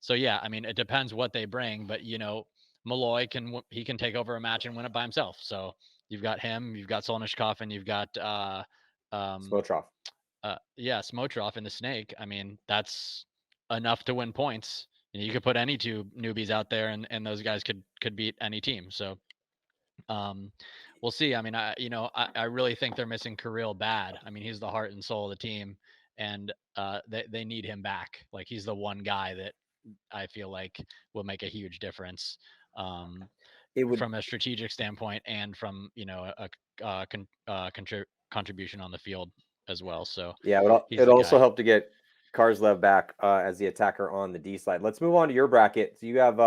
so yeah, I mean, it depends what they bring, but Malloy can take over a match and win it by himself. So you've got him, you've got Solnishkov, and you've got Smotrov. Smotrov in the Snake. I mean, that's enough to win points. You could put any two newbies out there, and those guys could beat any team. So we'll see. I mean, I really think they're missing Kirill bad. I mean, he's the heart and soul of the team, and they need him back. Like, he's the one guy that I feel like will make a huge difference from a strategic standpoint, and from a contribution on the field as well. So yeah, it also helped to get Karslev back as the attacker on the D side. Let's move on to your bracket. So you have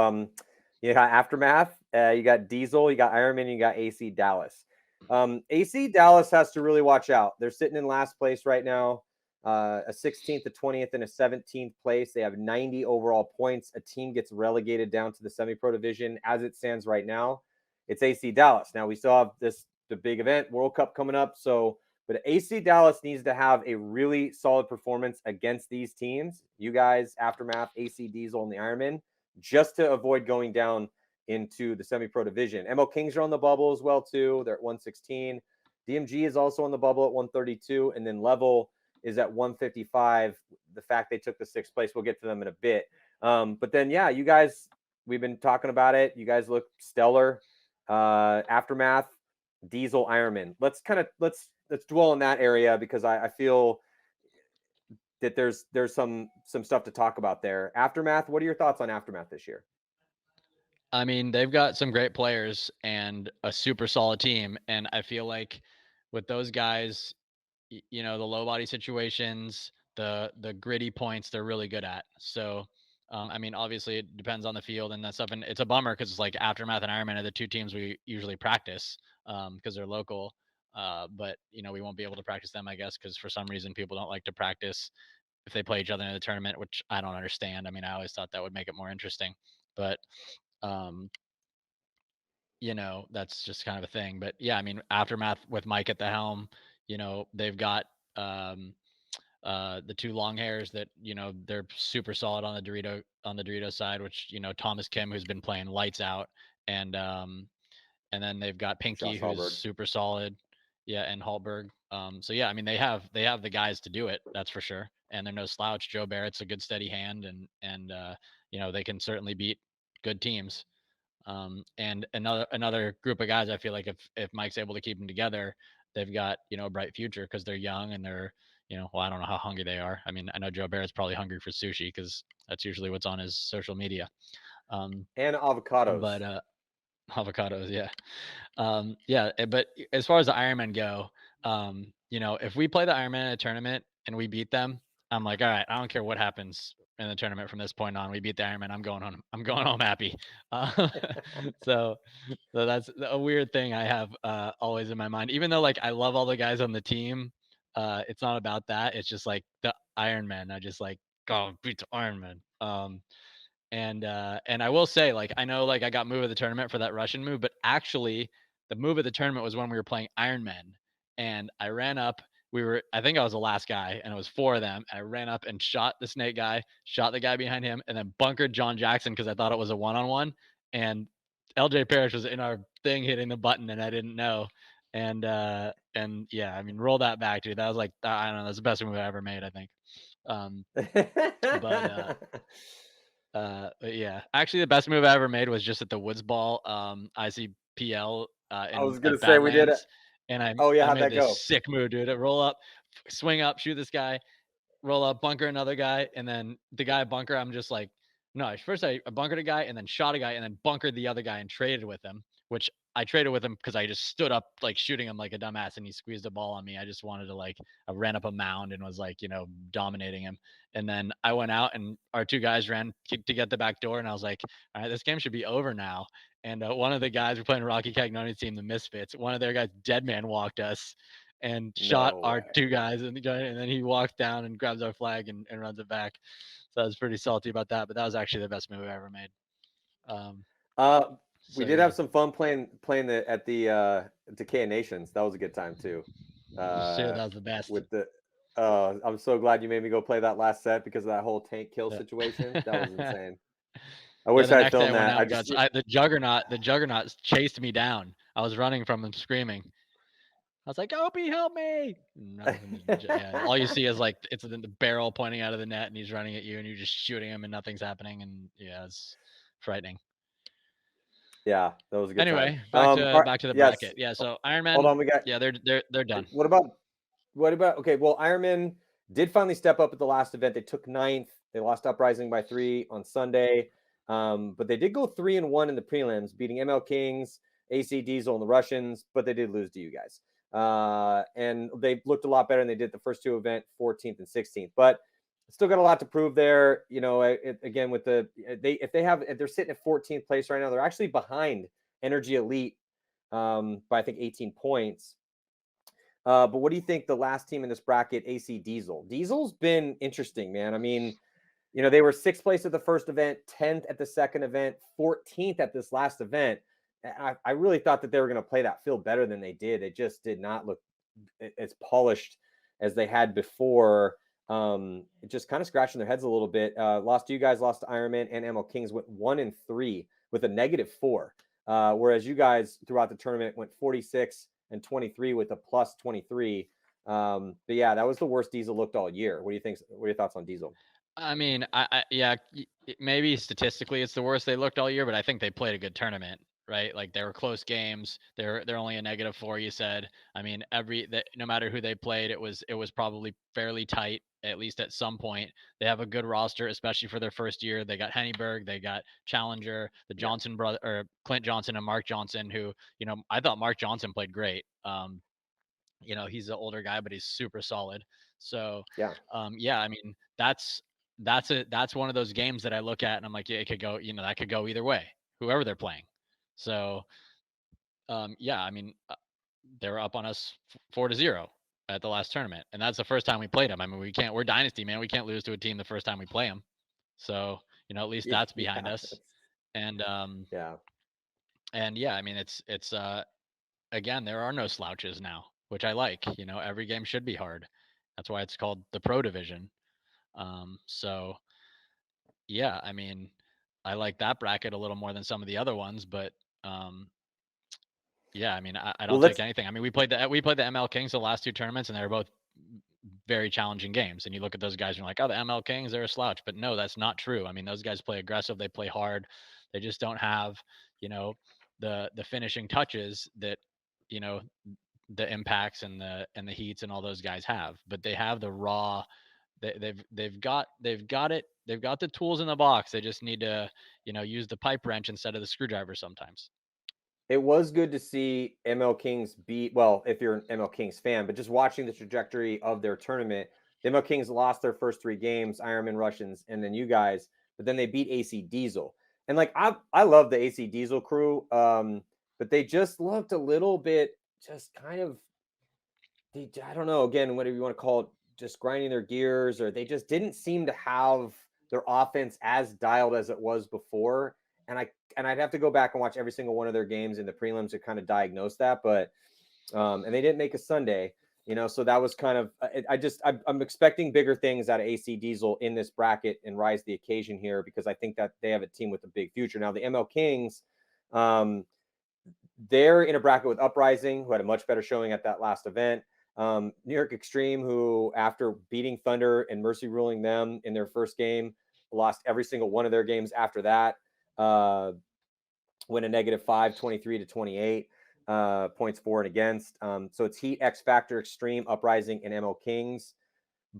you got Aftermath, you got Diesel, you got Ironman, you got AC Dallas. AC Dallas has to really watch out. They're sitting in last place right now, a 16th, a 20th, and a 17th place. They have 90 overall points. A team gets relegated down to the semi-pro division. As it stands right now, it's AC Dallas. Now we still have the big event, World Cup, coming up. But AC Dallas needs to have a really solid performance against these teams. You guys, Aftermath, AC Diesel, and the Ironman, just to avoid going down into the semi-pro division. MO Kings are on the bubble as well, too. They're at 116. DMG is also on the bubble at 132. And then Level is at 155. The fact they took the 6th place, we'll get to them in a bit. But then, yeah, you guys, we've been talking about it. You guys look stellar. Aftermath, Diesel, Ironman. Let's dwell in that area, because I feel that there's some stuff to talk about there. Aftermath, what are your thoughts on Aftermath this year? I mean, they've got some great players and a super solid team, and I feel like with those guys, the low body situations, the gritty points, they're really good at. So, I mean, obviously it depends on the field and that stuff, and it's a bummer because it's like Aftermath and Ironman are the two teams we usually practice because they're local. But we won't be able to practice them, I guess, because for some reason people don't like to practice if they play each other in the tournament, which I don't understand. I mean, I always thought that would make it more interesting, but um, that's just kind of a thing. But yeah, I mean, Aftermath with Mike at the helm, they've got um, the two long hairs that they're super solid on the Dorito side, which Thomas Kim, who's been playing lights out, and and then they've got Pinky, Josh who's Hallberg. super solid, yeah, and Halberg. So yeah, I mean they have the guys to do it, that's for sure, and they're no slouch. Joe Barrett's a good steady hand, and they can certainly beat good teams. And another group of guys, I feel like if Mike's able to keep them together, they've got a bright future because they're young and they're well, I don't know how hungry they are. I mean, I know Joe Barrett's probably hungry for sushi because that's usually what's on his social media. Um, And avocados. but avocados, yeah. Yeah, but as far as the Ironmen go, if we play the Ironman in a tournament and we beat them, I'm like, all right, I don't care what happens in the tournament from this point on. We beat the Ironman. I'm going home. I'm going home happy. Uh, so, so that's a weird thing I have always in my mind. Even though like I love all the guys on the team, it's not about that. It's just like the Ironman. I just like go beat the Ironman. And I will say, like, I know like I got move of the tournament for that Russian move, but actually the move of the tournament was when we were playing Iron Men. And I ran up. I think I was the last guy, and it was four of them. I ran up and shot the snake guy, shot the guy behind him, and then bunkered John Jackson because I thought it was a one-on-one. And LJ Parrish was in our thing hitting the button, and I didn't know. And yeah, I mean, roll that back, dude. That was like, I don't know, that's the best move I ever made, I think. Um, but but yeah, actually, the best move I ever made was just at the Woods Ball ICPL I was in gonna at say we did it. Badlands, and I Oh yeah, I how'd made that go? this sick move, dude. I roll up, swing up, shoot this guy, roll up, bunker another guy, and then the guy bunker. I'm just like, no. First, I bunkered a guy, and then shot a guy, and then bunkered the other guy and traded with him. Which I traded with him because I just stood up like shooting him like a dumbass, and he squeezed a ball on me. I just wanted to like, I ran up a mound and was like, dominating him. And then I went out, and our two guys ran to get the back door, and I was like, all right, this game should be over now. And one of the guys, we're playing Rocky Cagnoni's team, the Misfits. One of their guys, Deadman, walked us and shot No our way. two guys, and then he walks down and grabs our flag and runs it back. So I was pretty salty about that, but that was actually the best move I ever made. Uh, we So did yeah, have some fun playing at the Decay of Nations. That was a good time too. sure, Uh, that was the best. with the I'm so glad you made me go play that last set because of that whole tank kill situation. That was Yeah. insane. I Yeah, wish the I had next day I filmed went that. out I and got just the Juggernaut chased me down. I was running from him screaming. I was like, "Opie, help me!" Yeah, all you see is like it's the barrel pointing out of the net, and he's running at you, and you're just shooting him, and nothing's happening, and yeah, it's frightening. yeah, that was a good time. Anyway, All right, back to the yes. bracket. Yeah, so Hold Ironman, on, we got. yeah, they're done. What about? Okay, well, Ironman did finally step up at the last event. They took ninth. They lost Uprising by 3 on Sunday, but they did go 3-1 in the prelims, beating ML Kings, AC Diesel, and the Russians. But they did lose to you guys, and they looked a lot better than they did the first two event, 14th and 16th. But still got a lot to prove there. Again with if they're sitting at 14th place right now, they're actually behind Energy Elite by I think 18 points. But what do you think the last team in this bracket, AC Diesel? Diesel's been interesting, man. I mean, they were 6th place at the first event, 10th at the second event, 14th at this last event. I really thought that they were going to play that field better than they did. It just did not look as polished as they had before. Just kind of scratching their heads a little bit. Lost to you guys, lost to Ironman, and ML Kings went 1-3 with a -4. Whereas you guys throughout the tournament went 46 and 23 with a plus 23. But yeah, that was the worst Diesel looked all year. What do you think? What are your thoughts on Diesel? I mean, yeah, maybe statistically it's the worst they looked all year, but I think they played a good tournament. right? Like, they were close games. They're only a -4, you said. I mean, no matter who they played, it was probably fairly tight, at least at some point. They have a good roster, especially for their first year. They got Henneberg, they got Challenger, the Yeah. Johnson brother, or Clint Johnson and Mark Johnson, who, I thought Mark Johnson played great. He's an older guy, but he's super solid. So, Yeah. yeah, I mean, that's one of those games that I look at and I'm like, yeah, it could go, that could go either way, whoever they're playing. So, yeah, I mean, they were up on us 4-0 at the last tournament, and that's the first time we played them. I mean, we're Dynasty, man. We can't lose to a team the first time we play them. So, at least that's behind Yeah. us. And Yeah. and yeah, I mean, it's again, there are no slouches now, which I like. Every game should be hard. That's why it's called the Pro Division. So yeah, I mean, I like that bracket a little more than some of the other ones, but um, yeah, I mean, I Well, don't take let's anything. I mean, we played the ML Kings the last two tournaments, and they were both very challenging games. And you look at those guys, and you're like, oh, the ML Kings, they're a slouch. But no, that's not true. I mean, those guys play aggressive, they play hard. They just don't have, you know, the finishing touches that, you know, the impacts and the heats and all those guys have. But they have the raw. They've got the tools in the box. They just need to, use the pipe wrench instead of the screwdriver sometimes. It was good to see ML Kings beat, well, if you're an ML Kings fan, but just watching the trajectory of their tournament, the ML Kings lost their first 3 games, Ironman Russians, and then you guys, but then they beat AC Diesel. And like I love the AC Diesel crew, but they just looked a little bit just kind of I don't know, again, whatever you want to call it, just grinding their gears, or they just didn't seem to have their offense as dialed as it was before. And I'd have to go back and watch every single one of their games in the prelims to kind of diagnose that. But and they didn't make a Sunday, so that was kind of I'm expecting bigger things out of AC Diesel in this bracket and rise the occasion here, because I think that they have a team with a big future. Now the ML Kings, they're in a bracket with Uprising, who had a much better showing at that last event. New York Extreme, who after beating Thunder and mercy ruling them in their first game, lost every single one of their games after that. Went a -5, 23-28 points for and against. So it's Heat, X Factor, Extreme, Uprising, and ML Kings.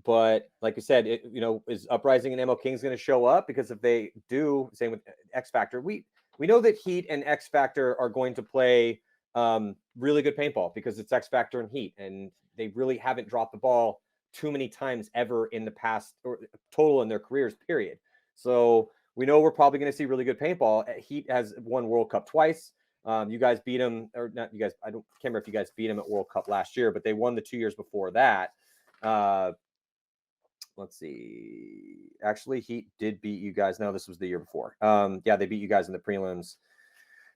But like you said, is Uprising and ML Kings going to show up? Because if they do, same with X Factor, we know that Heat and X Factor are going to play really good paintball, because it's X Factor and Heat, and they really haven't dropped the ball too many times ever in the past, or total in their careers, period. So we know we're probably going to see really good paintball. Heat has won World Cup twice. You guys beat them, or not you guys, can't remember if you guys beat them at World Cup last year, but they won the 2 years before that. Let's see. Actually, Heat did beat you guys. No, this was the year before. Yeah, they beat you guys in the prelims.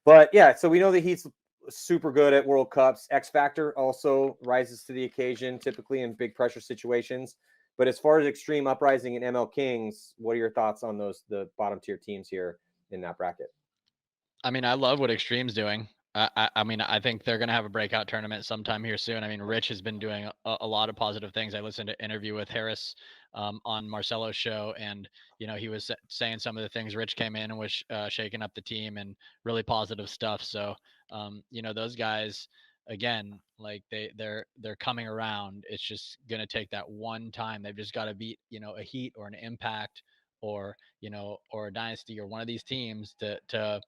But yeah, so we know the Heat's super good at World Cups. X Factor also rises to the occasion, typically in big pressure situations. But as far as Extreme, Uprising, and ML Kings, what are your thoughts on the bottom tier teams here in that bracket? I mean, I love what Extreme's doing. I mean, I think they're going to have a breakout tournament sometime here soon. I mean, Rich has been doing a lot of positive things. I listened to an interview with Harris on Marcelo's show, and he was saying some of the things. Rich came in and was shaking up the team and really positive stuff. So, those guys, again, like they're coming around. It's just going to take that one time. They've just got to beat a Heat or an Impact or or a Dynasty or one of these teams to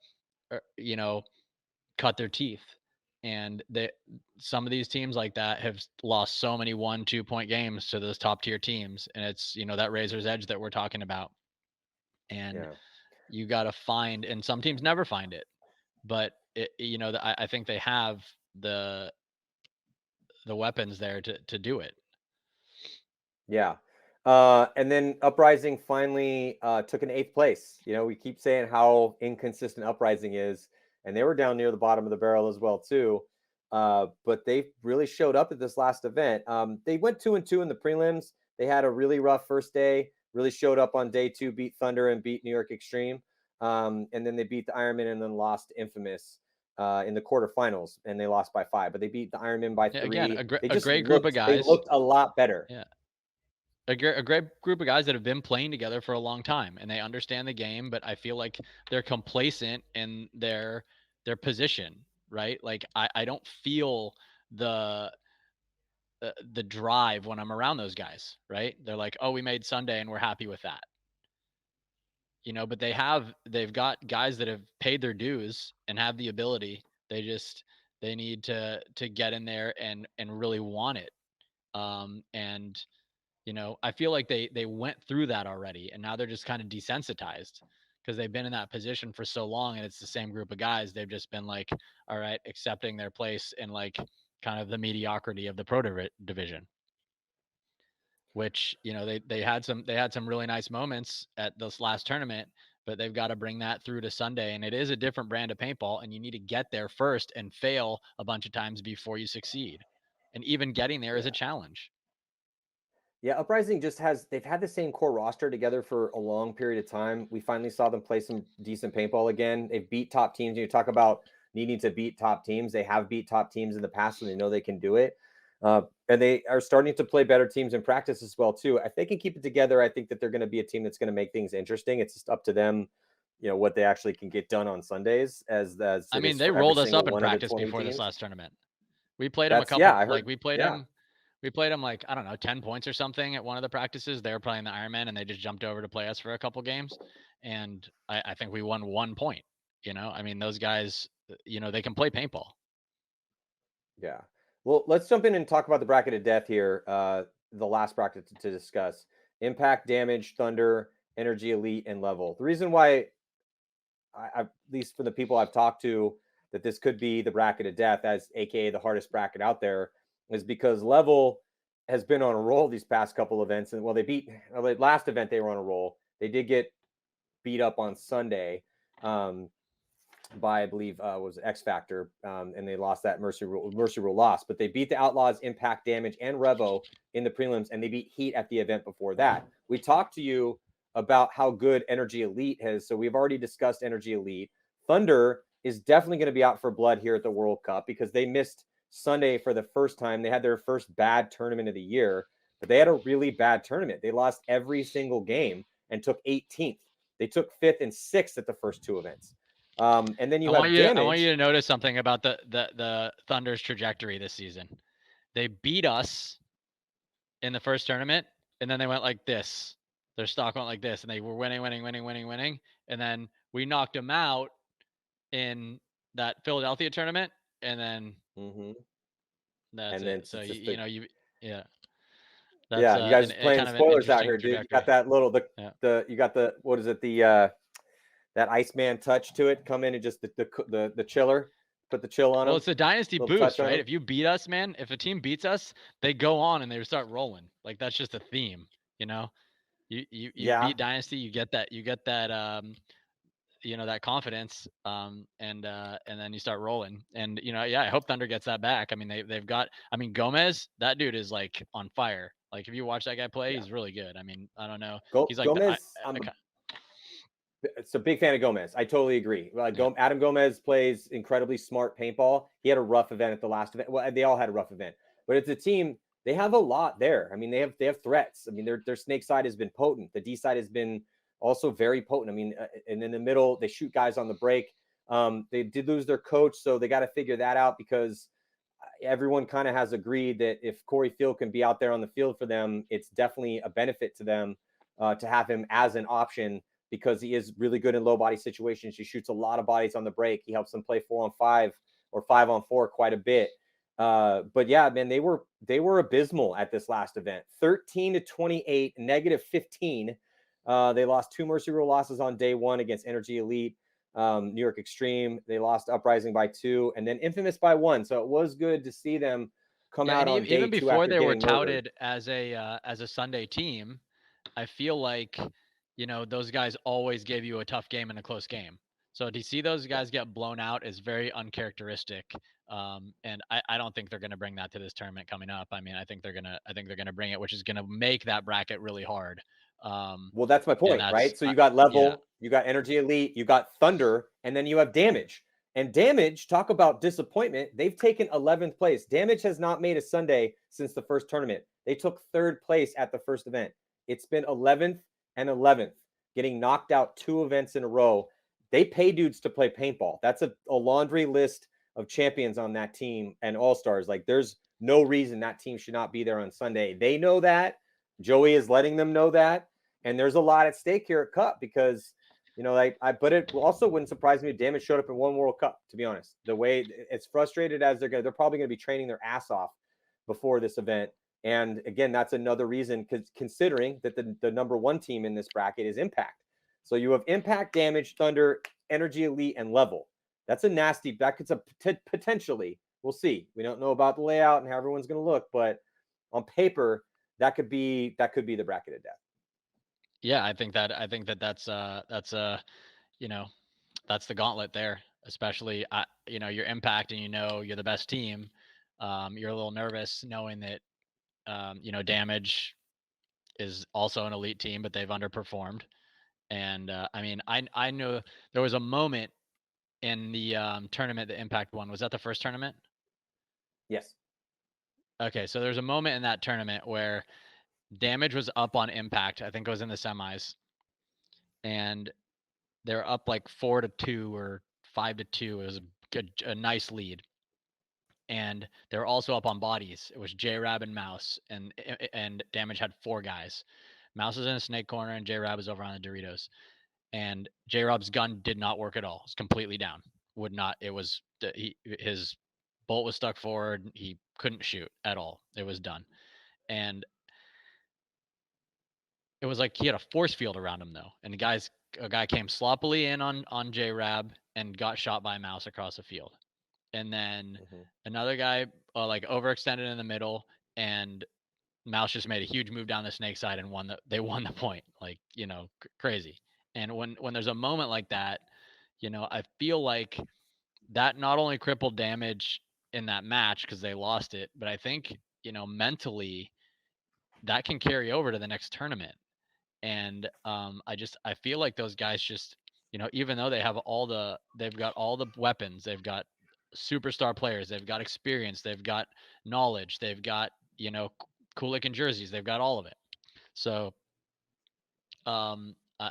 cut their teeth. And some of these teams like that have lost so many 1-2 point games to those top tier teams, and it's that razor's edge that we're talking about. And Yeah. you got to find, and some teams never find it, but I think they have the weapons there to do it. Yeah. And then Uprising finally took an 8th place. We keep saying how inconsistent Uprising is, and they were down near the bottom of the barrel as well too. But they really showed up at this last event. They went 2-2 in the prelims. They had a really rough first day, really showed up on day 2, beat Thunder and beat New York Extreme. And then they beat the Ironman and then lost to Infamous in the quarterfinals, and they lost by 5. But they beat the Ironman by 3. Again, a They great group of guys. They looked a lot better. Yeah. A great group of guys that have been playing together for a long time, and they understand the game, but I feel like they're complacent in their their position, right? Like I don't feel the drive when I'm around those guys, right? They're like, oh, we made Sunday and we're happy with that. But they've got guys that have paid their dues and have the ability. They need to get in there and really want it. And I feel like they went through that already, and now they're just kind of desensitized because they've been in that position for so long, and it's the same group of guys. They've just been like, all right, accepting their place in like kind of the mediocrity of the pro division. Which they had some really nice moments at this last tournament, but they've got to bring that through to Sunday, and it is a different brand of paintball, and you need to get there first and fail a bunch of times before you succeed, and even getting there is a challenge. Yeah, Uprising they've had the same core roster together for a long period of time. We finally saw them play some decent paintball again. They've beat top teams. You talk about needing to beat top teams. They have beat top teams in the past, and they know they can do it. And they are starting to play better teams in practice as well, too. If they can keep it together, I think that they're going to be a team that's going to make things interesting. It's just up to them, what they actually can get done on Sundays. I mean, they rolled us up in practice before this last tournament. We played them a couple. We played them. We played them like, I don't know, 10 points or something at one of the practices. They were playing the Ironman, and they just jumped over to play us for a couple games. And I think we won 1 point. I mean, those guys, they can play paintball. Yeah. Well, let's jump in and talk about the bracket of death here. The last bracket to discuss: Impact, Damage, Thunder, Energy Elite, and Level. The reason why, at least for the people I've talked to, that this could be the bracket of death, as AKA the hardest bracket out there, is because Level has been on a roll these past couple events. And the last event they were on a roll. They did get beat up on Sunday by, I believe, was X Factor, and they lost that Mercy Rule loss. But they beat the Outlaws, Impact, Damage, and Revo in the prelims, and they beat Heat at the event before that. We talked to you about how good Energy Elite has. So we've already discussed Energy Elite. Thunder is definitely going to be out for blood here at the World Cup because they missed Sunday for the first time. They had their first bad tournament of the year, but they had a really bad tournament. They lost every single game and took 18th. They took 5th and 6th at the first 2 events. And then I want you to notice something about the Thunder's trajectory this season. They beat us in the first tournament, and then they went like this. Their stock went like this, and they were winning. And then we knocked them out in that Philadelphia tournament, and then that's it. So you guys playing spoilers out here, dude. You got that little you got the what is it, the that Iceman touch to it, come in and just the chiller, put the chill on them. Well, it's a Dynasty boost, right? If you beat us, man, if a team beats us, they go on and they start rolling. Like, that's just a theme, You beat Dynasty, you get that that confidence, and then you start rolling. And I hope Thunder gets that back. I mean, they've got, Gomez, that dude is like on fire. Like, if you watch that guy play, he's really good. I mean, I don't know. He's like Gomez. It's a big fan of Gomez. I totally agree. Adam Gomez plays incredibly smart paintball. He had a rough event at the last event. Well, they all had a rough event, but it's a team. They have a lot there. I mean, they have threats. I mean, their snake side has been potent. The D side has been also very potent. I mean, and in the middle, they shoot guys on the break. They did lose their coach, so they got to figure that out because everyone kind of has agreed that if Corey Field can be out there on the field for them, it's definitely a benefit to them to have him as an option, because he is really good in low body situations. He shoots a lot of bodies on the break. He helps them play 4-on-5 or 5-on-4 quite a bit. But yeah, man, they were abysmal at this last event. 13-28, -15. They lost 2 Mercy Rule losses on day 1 against Energy Elite, New York Extreme. They lost Uprising by 2, and then Infamous by 1. So it was good to see them come out on day 2 even before they were touted murdered. as a Sunday team. I feel like those guys always gave you a tough game and a close game. So to see those guys get blown out is very uncharacteristic. And I don't think they're going to bring that to this tournament coming up. I mean, I think they're going to bring it, which is going to make that bracket really hard. Well, that's my point, right? So you got Level, you got Energy Elite, you got Thunder, and then you have Damage. And Damage, talk about disappointment. They've taken 11th place. Damage has not made a Sunday since the first tournament. They took 3rd place at the first event. It's been 11th and 11th, getting knocked out 2 events in a row. they pay dudes to play paintball. That's a laundry list of champions on that team and all-stars. Like, there's no reason that team should not be there on Sunday. They know that. Joey is letting them know that. And there's a lot at stake here at Cup because, but it also wouldn't surprise me if Damage showed up in one World Cup, to be honest. The way it's frustrated as they're probably going to be training their ass off before this event. And again, that's another reason, considering that the number one team in this bracket is Impact. So you have Impact, Damage, Thunder, Energy Elite, and Level. That's a nasty, that could potentially, we'll see. We don't know about the layout and how everyone's going to look, but on paper, that could be the bracket of death. Yeah, I think that's that's the gauntlet there, especially you're Impact and you're the best team. You're a little nervous knowing that Damage is also an elite team, but they've underperformed. And I know there was a moment in the tournament that Impact won. Was that the first tournament? Yes. Okay, so there's a moment in that tournament where Damage was up on Impact. I think it was in the semis, and they're up like 4-2 or 5-2. It was a nice lead, and they're also up on bodies. It was J-Rab and Mouse, and Damage had 4 guys. Mouse was in a snake corner, and J-Rab was over on the Doritos. And J-Rob's gun did not work at all. It's completely down. Would not. It was his bolt was stuck forward. He couldn't shoot at all. It was done. And it was like he had a force field around him though. And a guy came sloppily in on J-Rab and got shot by a Mouse across the field. And then another guy like overextended in the middle, and Mouse just made a huge move down the snake side and they won the point. Like, crazy. And when there's a moment like that, I feel like that not only crippled Damage in that match because they lost it, but I think, mentally that can carry over to the next tournament. And I feel like those guys just, even though they've got all the weapons, they've got superstar players, they've got experience, they've got knowledge, they've got, cool looking jerseys, they've got all of it. So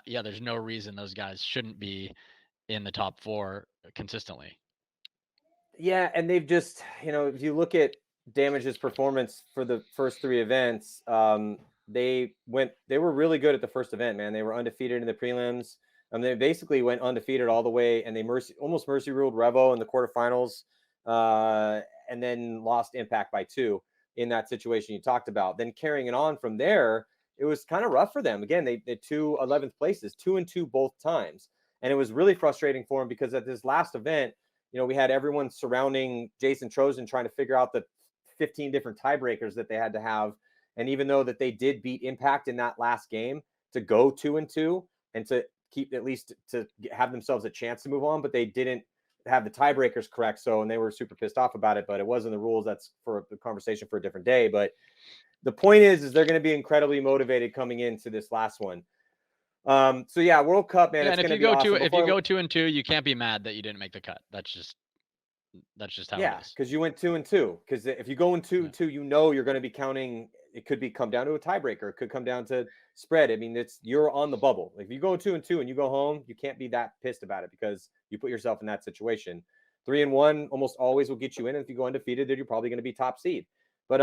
there's no reason those guys shouldn't be in the top 4 consistently. Yeah, and they've just, if you look at Damage's performance for the first 3 events, they were really good at the first event, man. They were undefeated in the prelims. They basically went undefeated all the way, and they almost mercy ruled Revo in the quarterfinals, and then lost Impact by 2 in that situation you talked about. Then carrying it on from there, it was kind of rough for them. Again, they 2 11th places, 2-2 both times. And it was really frustrating for them because at this last event, we had everyone surrounding Jason Trojan trying to figure out the 15 different tiebreakers that they had to have. And even though that they did beat Impact in that last game to go 2-2 and to keep, at least to have themselves a chance to move on, but they didn't have the tiebreakers correct. And they were super pissed off about it, but it wasn't the rules. That's for the conversation for a different day. But the point is they're going to be incredibly motivated coming into this last one. So yeah, World Cup, man. Yeah, it's and if you go awesome. if you go 2-2, you can't be mad that you didn't make the cut. That's just how it is. Because you went 2-2. Because if you go in 2-2, you're going to be counting. It could come down to a tiebreaker. It could come down to spread. I mean, you're on the bubble. If you go 2-2 and you go home, you can't be that pissed about it because you put yourself in that situation. 3-1 almost always will get you in. And if you go undefeated, then you're probably going to be top seed. But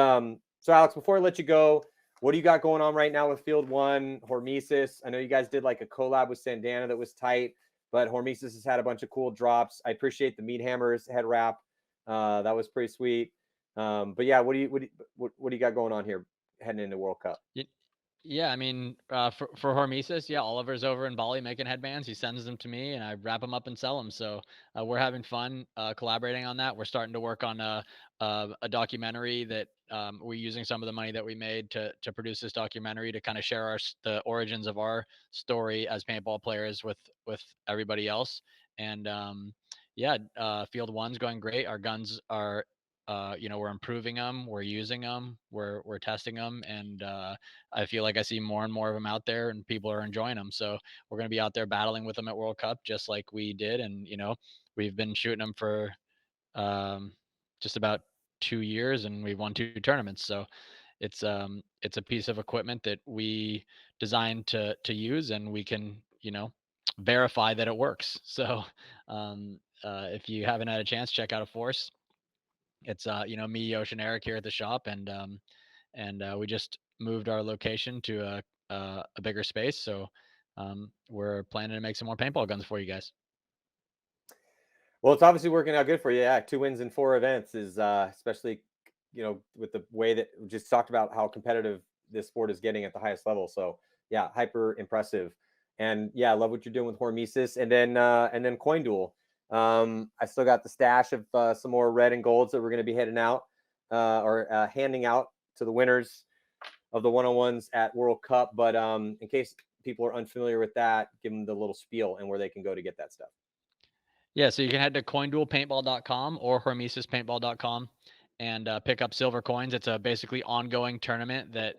so Alex, before I let you go, what do you got going on right now with Field 1, Hormesis? I know you guys did like a collab with Sandana that was tight, but Hormesis has had a bunch of cool drops. I appreciate the Meat Hammers head wrap. That was pretty sweet. But yeah, what do you got going on here heading into World Cup? Yeah, I mean, for Hormesis, yeah, Oliver's over in Bali making headbands. He sends them to me, and I wrap them up and sell them. So we're having fun collaborating on that. We're starting to work on a documentary that we're using some of the money that we made to produce this documentary to kind of share the origins of our story as paintball players with everybody else. And Field 1's going great. Our guns are we're improving them, we're using them, we're testing them, and I feel like I see more and more of them out there, and people are enjoying them. So we're going to be out there battling with them at World Cup, just like we did, and we've been shooting them for just about 2 years, and we've won 2 tournaments. So it's a piece of equipment that we designed to use, and we can verify that it works. So if you haven't had a chance, check out a Force. It's me, Yosh, and Eric here at the shop, and we just moved our location to a bigger space. So we're planning to make some more paintball guns for you guys. Well, it's obviously working out good for you. Yeah, 2 wins in 4 events is especially, with the way that we just talked about how competitive this sport is getting at the highest level. So yeah, hyper impressive. And yeah, I love what you're doing with Hormesis, and then Coin Duel. I still got the stash of some more red and golds that we're going to be heading out or handing out to the winners of the one-on-ones at World Cup. But in case people are unfamiliar with that, give them the little spiel and where they can go to get that stuff. Yeah, so you can head to coinduelpaintball.com or hormesispaintball.com and pick up silver coins. It's a basically ongoing tournament that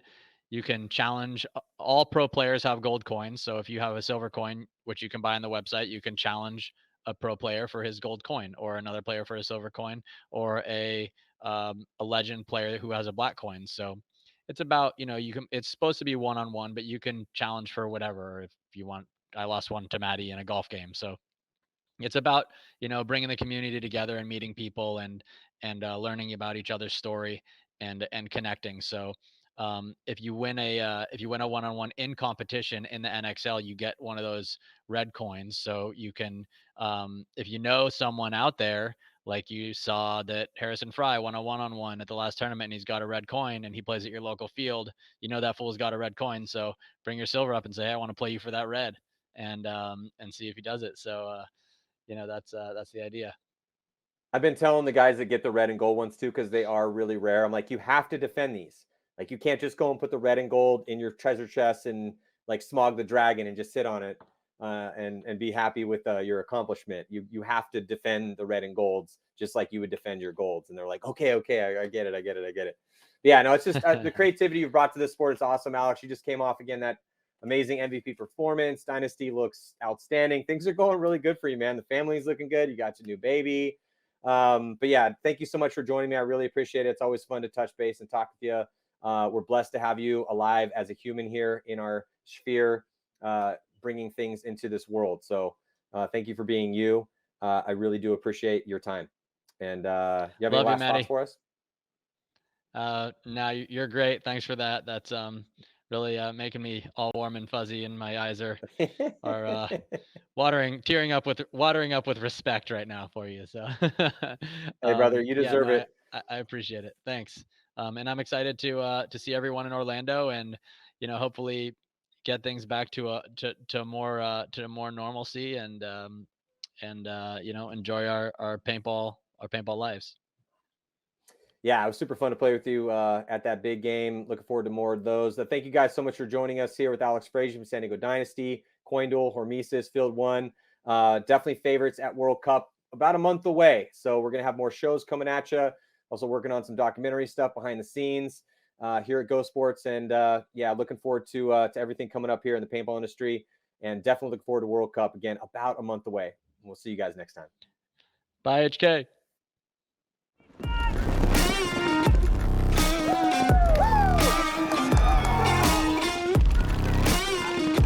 you can challenge. All pro players have gold coins. So if you have a silver coin, which you can buy on the website, you can challenge a pro player for his gold coin, or another player for a silver coin, or a legend player who has a black coin. So it's about, it's supposed to be one-on-one, but you can challenge for whatever if you want. I lost one to Matty in a golf game. So it's about bringing the community together and meeting people and learning about each other's story and connecting. So if you win a one-on-one in competition in the NXL, you get one of those red coins. So you can if you know someone out there, like you saw that Harrison Fry won a one-on-one at the last tournament and he's got a red coin and he plays at your local field, that fool's got a red coin. So bring your silver up and say, hey, I want to play you for that red, and see if he does it. So that's the idea. I've been telling the guys that get the red and gold ones too, because they are really rare. I'm like, you have to defend these. Like, you can't just go and put the red and gold in your treasure chest and like Smog the Dragon and just sit on it and be happy with your accomplishment. You have to defend the red and golds just like you would defend your golds. And they're like, okay, I get it. Yeah, no, it's just the creativity you've brought to this sport is awesome, Alex. You just came off again that amazing MVP performance. Dynasty looks outstanding. Things are going really good for you, man. The family's looking good. You got your new baby. But yeah, thank you so much for joining me. I really appreciate it. It's always fun to touch base and talk with you. We're blessed to have you alive as a human here in our sphere, bringing things into this world. So thank you for being you. I really do appreciate your time. And you have any last thoughts for us? No, you're great. Thanks for that. That's really making me all warm and fuzzy, and my eyes are tearing up with respect right now for you. So hey brother, you deserve it. I appreciate it. Thanks. And I'm excited to see everyone in Orlando, and hopefully get things back to more normalcy, and enjoy our paintball lives. Yeah, it was super fun to play with you at that big game. Looking forward to more of those. Thank you guys so much for joining us here with Alex Fraige from San Diego Dynasty, Coin Duel, Hormesis, Field 1. Definitely favorites at World Cup, about a month away. So we're going to have more shows coming at you. Also working on some documentary stuff behind the scenes here at Go Sports. And yeah, looking forward to everything coming up here in the paintball industry. And definitely looking forward to World Cup again, about a month away. We'll see you guys next time. Bye, HK.